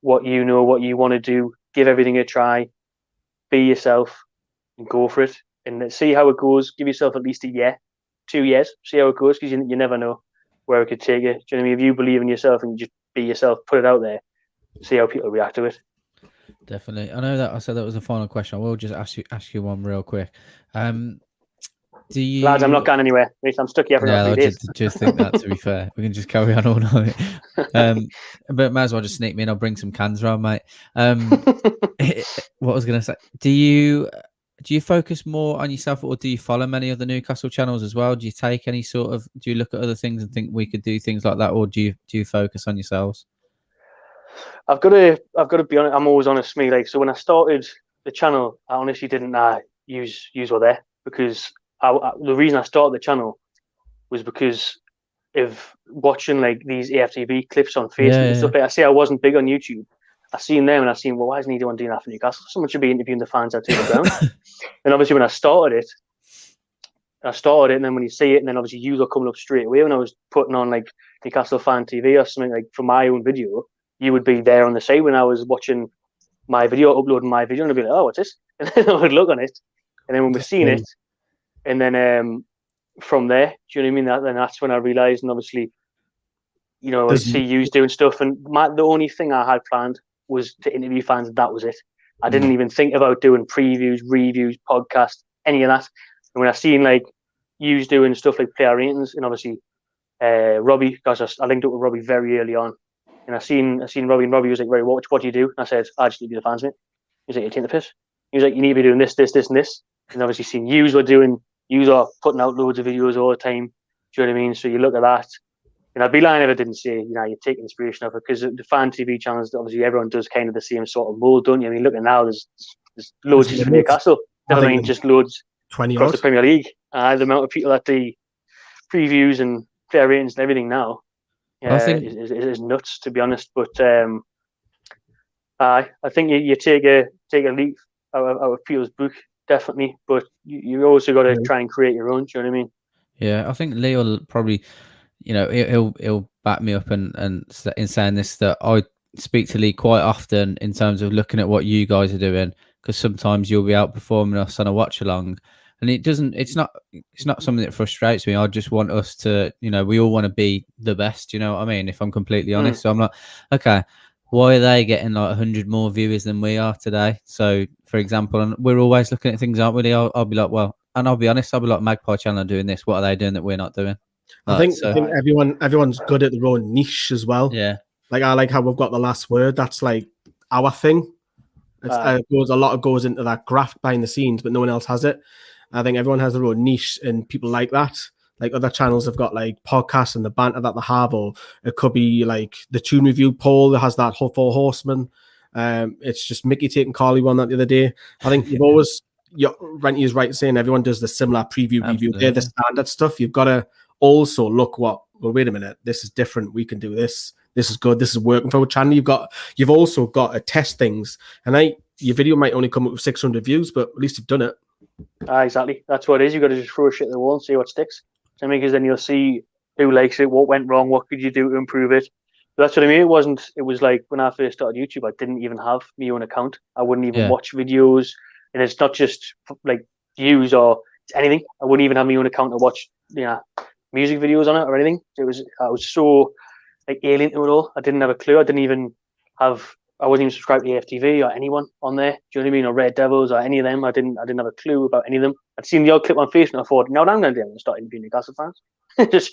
what you know, what you want to do. Give everything a try. Be yourself and go for it, and see how it goes. Give yourself at least a year, 2 years. See how it goes, because you never know where it could take you. Do you know what I mean? If you believe in yourself and you just be yourself, put it out there, see how people react to it. Definitely. I know that I said that was the final question. I will just ask you one real quick. Do you... Lads, I'm not going anywhere. I'm stuck here for I 3 days. just think that, to be fair. We can just carry on all night. But might as well just sneak me in. I'll bring some cans around, mate. What I was going to say, do you focus more on yourself, or do you follow many of the Newcastle channels as well? Do you take any do you look at other things and think we could do things like that, or do you focus on yourselves? I've got to be honest. I'm always honest, me. Like, so when I started the channel, I honestly didn't use what there, because the reason I started the channel was because of watching like these AFTV clips on Facebook and stuff. Like, I say I wasn't big on YouTube. I seen them and I seen, well, why isn't anyone doing that for Newcastle? Someone should be interviewing the fans out to the ground. And obviously when I started it, and then when you see it, and then obviously you are coming up straight away. When I was putting on like Newcastle Fan TV or something like for my own video, you would be there on the side when I was watching my video, uploading my video, and I'd be like, oh, what's this? And then I would look on it, and then when we're seeing it, and then from there, do you know what I mean? Then that's when I realised, and obviously you know, I'd see you doing stuff, and the only thing I had planned was to interview fans. That was it. I didn't even think about doing previews, reviews, podcasts, any of that. And when I seen like you doing stuff like player ratings, and obviously Robbie, because I linked up with Robbie very early on, and I seen Robbie, and Robbie was like, "Right, what do you do?" And I said, "I just need to be the fans, mate." He was like, "You're taking the piss." He was like, "You need to be doing this, this, this, and this." And obviously, seeing you are putting out loads of videos all the time. Do you know what I mean? So you look at that. And I'd be lying if I didn't say, you know, you take inspiration of it, because the fan TV channels, obviously everyone does kind of the same sort of mold, don't you? I mean, look at now, there's loads just for Newcastle. I mean, just loads 20 across the Premier League. The amount of people that do previews and player ratings and everything now is nuts, to be honest. But I think you take a leaf out of people's book, definitely. But you also got to try and create your own. Do you know what I mean? Yeah, I think Lee will probably, you know, he'll back me up and in saying this, that I speak to Lee quite often in terms of looking at what you guys are doing, because sometimes you'll be outperforming us on a watch along, and it's not something that frustrates me. I just want us to, you know, we all want to be the best, you know what I mean, if I'm completely honest. So I'm like, okay, why are they getting like 100 more viewers than we are today? So for example, and we're always looking at things, aren't we? I'll be like, well, and I'll be honest, I'll be like, Magpie Channel are doing this, what are they doing that we're not doing? I think everyone's good at their own niche as well. Yeah. Like, I like how we've got the last word. That's like our thing. A lot goes into that graft behind the scenes, but no one else has it. I think everyone has their own niche, and people like that. Like, other channels have got like podcasts and the banter that they have, or it could be like the Tune Review poll that has that Four Horsemen. It's just Mickey taking Carly one that the other day. I think you've always, Renty is right saying everyone does the similar preview review. They're the standard stuff. You've got to also look well, wait a minute, this is different. We can do this. This is good. This is working for a channel. You've also got to test things. And your video might only come up with 600 views, but at least you've done it. Exactly. That's what it is. You've got to just throw shit at the wall and see what sticks. So, because then you'll see who likes it, what went wrong, what could you do to improve it. But that's what I mean. It was like when I first started YouTube, I didn't even have my own account. I wouldn't even watch videos. And it's not just like views or anything. I wouldn't even have my own account to watch, you know, music videos on it or anything. I was so like alien to it all. I didn't have a clue. I wasn't even subscribed to AFTV or anyone on there. Do you know what I mean? Or Red Devils or any of them. I didn't have a clue about any of them. I'd seen the odd clip on Facebook and I thought, now what I'm going to do, I'm going to start interviewing Newcastle fans. I just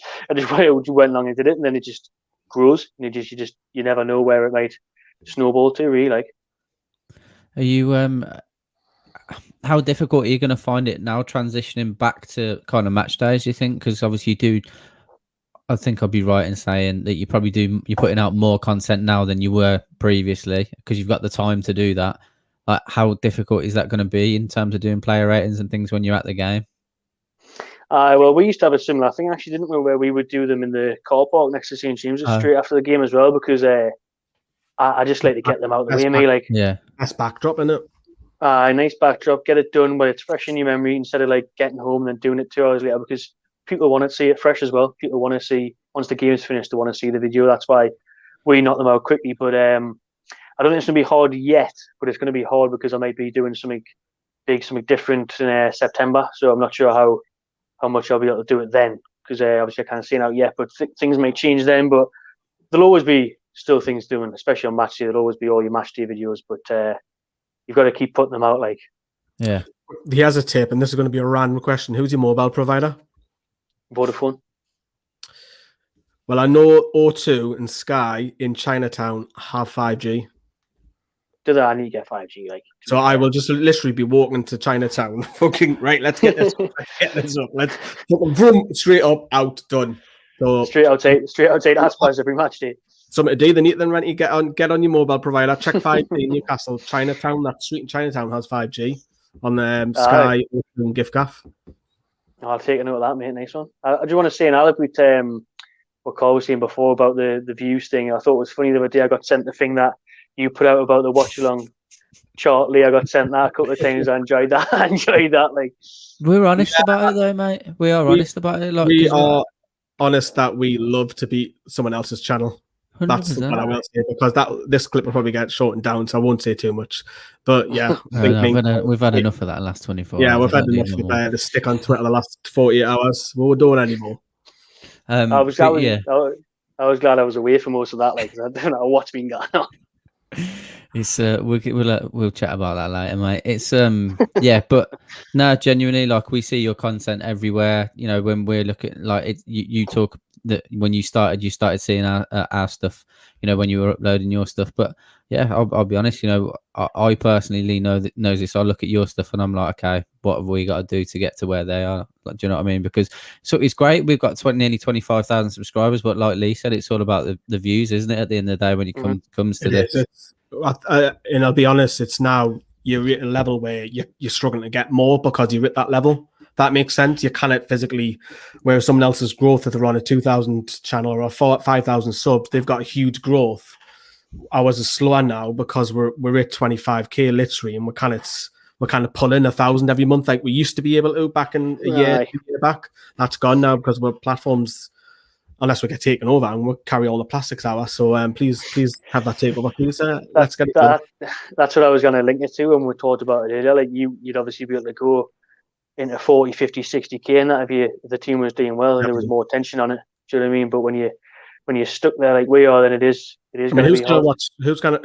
went along and did it, and then it just grows. And you never know where it might snowball to, really. Like, are you how difficult are you going to find it now transitioning back to kind of match days, you think? Because obviously you do, I think I'll be right in saying that you're putting out more content now than you were previously, because you've got the time to do that. Like, how difficult is that going to be in terms of doing player ratings and things when you're at the game? Well, we used to have a similar thing, actually, didn't we, where we would do them in the car park next to St. James's straight after the game as well, because I just like to get them out of the way. Like, yeah, that's backdrop, isn't it? Nice backdrop, get it done where it's fresh in your memory instead of like getting home and then doing it 2 hours later, because people want to see it fresh as well. People want to see, once the game's finished, they want to see the video. That's why we knock them out quickly. But I don't think it's going to be hard yet, but it's going to be hard because I might be doing something big, something different in September. So I'm not sure how much I'll be able to do it then, because obviously I can't see it out yet. But things may change then, but there'll always be still things doing, especially on match day. There'll always be all your match day videos, but you've got to keep putting them out. Like, yeah. He has a tip, and this is going to be a random question. Who's your mobile provider? Vodafone. Well, I know O2 and Sky in Chinatown have 5G. Do they? I need to get 5G. Like, so I will just literally be walking to Chinatown. Fucking right. Let's get this. Let's vroom, straight up, out, done. So straight outside Aspires every match day. Something to do. They need then Renty, get on your mobile provider. Check 5G in Newcastle, Chinatown. That street in Chinatown has 5G on Sky and Gift Gaff. I'll take a note of that, mate. Nice one. I just want to say now about what Carl was saying before about the views thing. I thought it was funny the other day I got sent the thing that you put out about the watch along chart. Lee, I got sent that a couple of times. I enjoyed that. Like, we're honest about it though, mate. We are honest about it. Like, we are honest that we love to beat someone else's channel. 100%. That's what I will say, because this clip will probably get shortened down, so I won't say too much. But yeah, we've had enough of that in the last 24 hours. Yeah, we've had enough of the stick on Twitter the last 48 hours. What we're doing anymore. I was I was glad I was away for most of that, like, 'cause I don't know what's been going on. It's we'll chat about that later, mate. It's yeah, but no, genuinely, like, we see your content everywhere. You know, when we're looking, like, you talk that when you started seeing our stuff. You know, when you were uploading your stuff. But yeah, I'll be honest. You know, I personally knows this. I look at your stuff and I'm like, okay, what have we got to do to get to where they are? Like, do you know what I mean? Because so it's great. We've got nearly 25,000 subscribers, but like Lee said, it's all about the views, isn't it? At the end of the day, when it comes to this. And I'll be honest, it's now you're at a level where you're struggling to get more because you're at that level. That makes sense. You cannot physically, where someone else's growth, if they're on a 2,000 channel or 5,000 subs, they've got a huge growth. Ours is slower now because we're at 25k literally, and we're kind of pulling 1,000 every month like we used to be able to back in a year back. That's gone now because we're platforms. Unless we get taken over and we'll carry all the plastics out. So please have that takeover, please. Let's get it done. That's what I was going to link it to when we talked about it earlier. Like, you'd obviously be able to go into 40, 50, 60k and that if the team was doing well and there was more tension on it. Do you know what I mean? But when you're stuck there like we are, then it is going to be hard.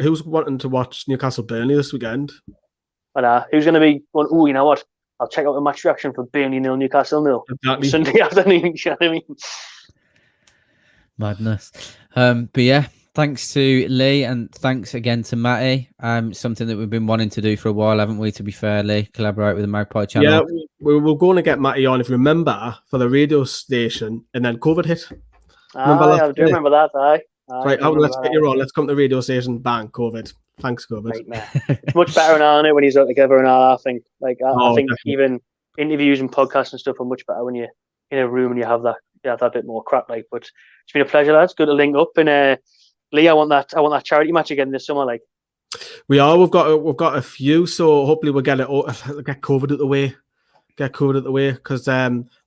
Who's wanting to watch Newcastle Burnley this weekend? Who's going to be going, oh, you know what? I'll check out the match reaction for Burnley 0, Newcastle 0. Exactly. Sunday afternoon. You know what I mean? Madness. But yeah, thanks to Lee and thanks again to Matty. Something that we've been wanting to do for a while, haven't we? To be fair, Lee, collaborate with the Magpie Channel. Yeah, we're going to get Matty on, if you remember, for the radio station, and then COVID hit. I do remember that. Right, let's get you on. Let's come to the radio station. Bang, COVID. Thanks, COVID. Right, it's much better now, isn't it, when he's out together and all. I think I think definitely. even interviews and podcasts and stuff are much better when you're in a room and you have that bit more crap. Like, but it's been a pleasure, lads. Good to link up. And Lee, I want that charity match again this summer. Like, we've got a few, so hopefully we'll get COVID out the way. Because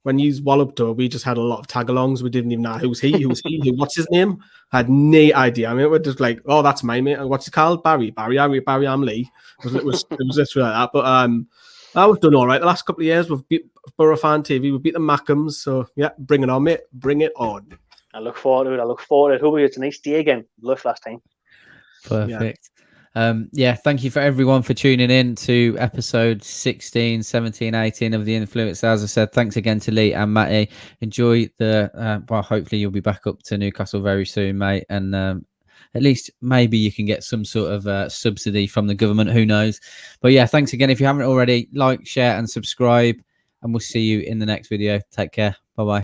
when you walloped her, we just had a lot of tag-alongs. We didn't even know who's he, what's his name. I had no idea. I mean, we're just like, oh, that's my mate. What's he called? Barry, I'm Lee. It was literally like that. But we've done all right the last couple of years. We've beat Borough Fan TV. We've beat the Mackhams. So yeah, bring it on, mate. Bring it on. I look forward to it. Hopefully it's a nice day again. Look, last time. Perfect. Yeah, thank you for everyone for tuning in to episode 16, 17, 18 of The Influence. As I said, thanks again to Lee and Matty. Enjoy hopefully you'll be back up to Newcastle very soon, mate. And at least maybe you can get some sort of subsidy from the government. Who knows? But yeah, thanks again. If you haven't already, like, share and subscribe. And we'll see you in the next video. Take care. Bye-bye.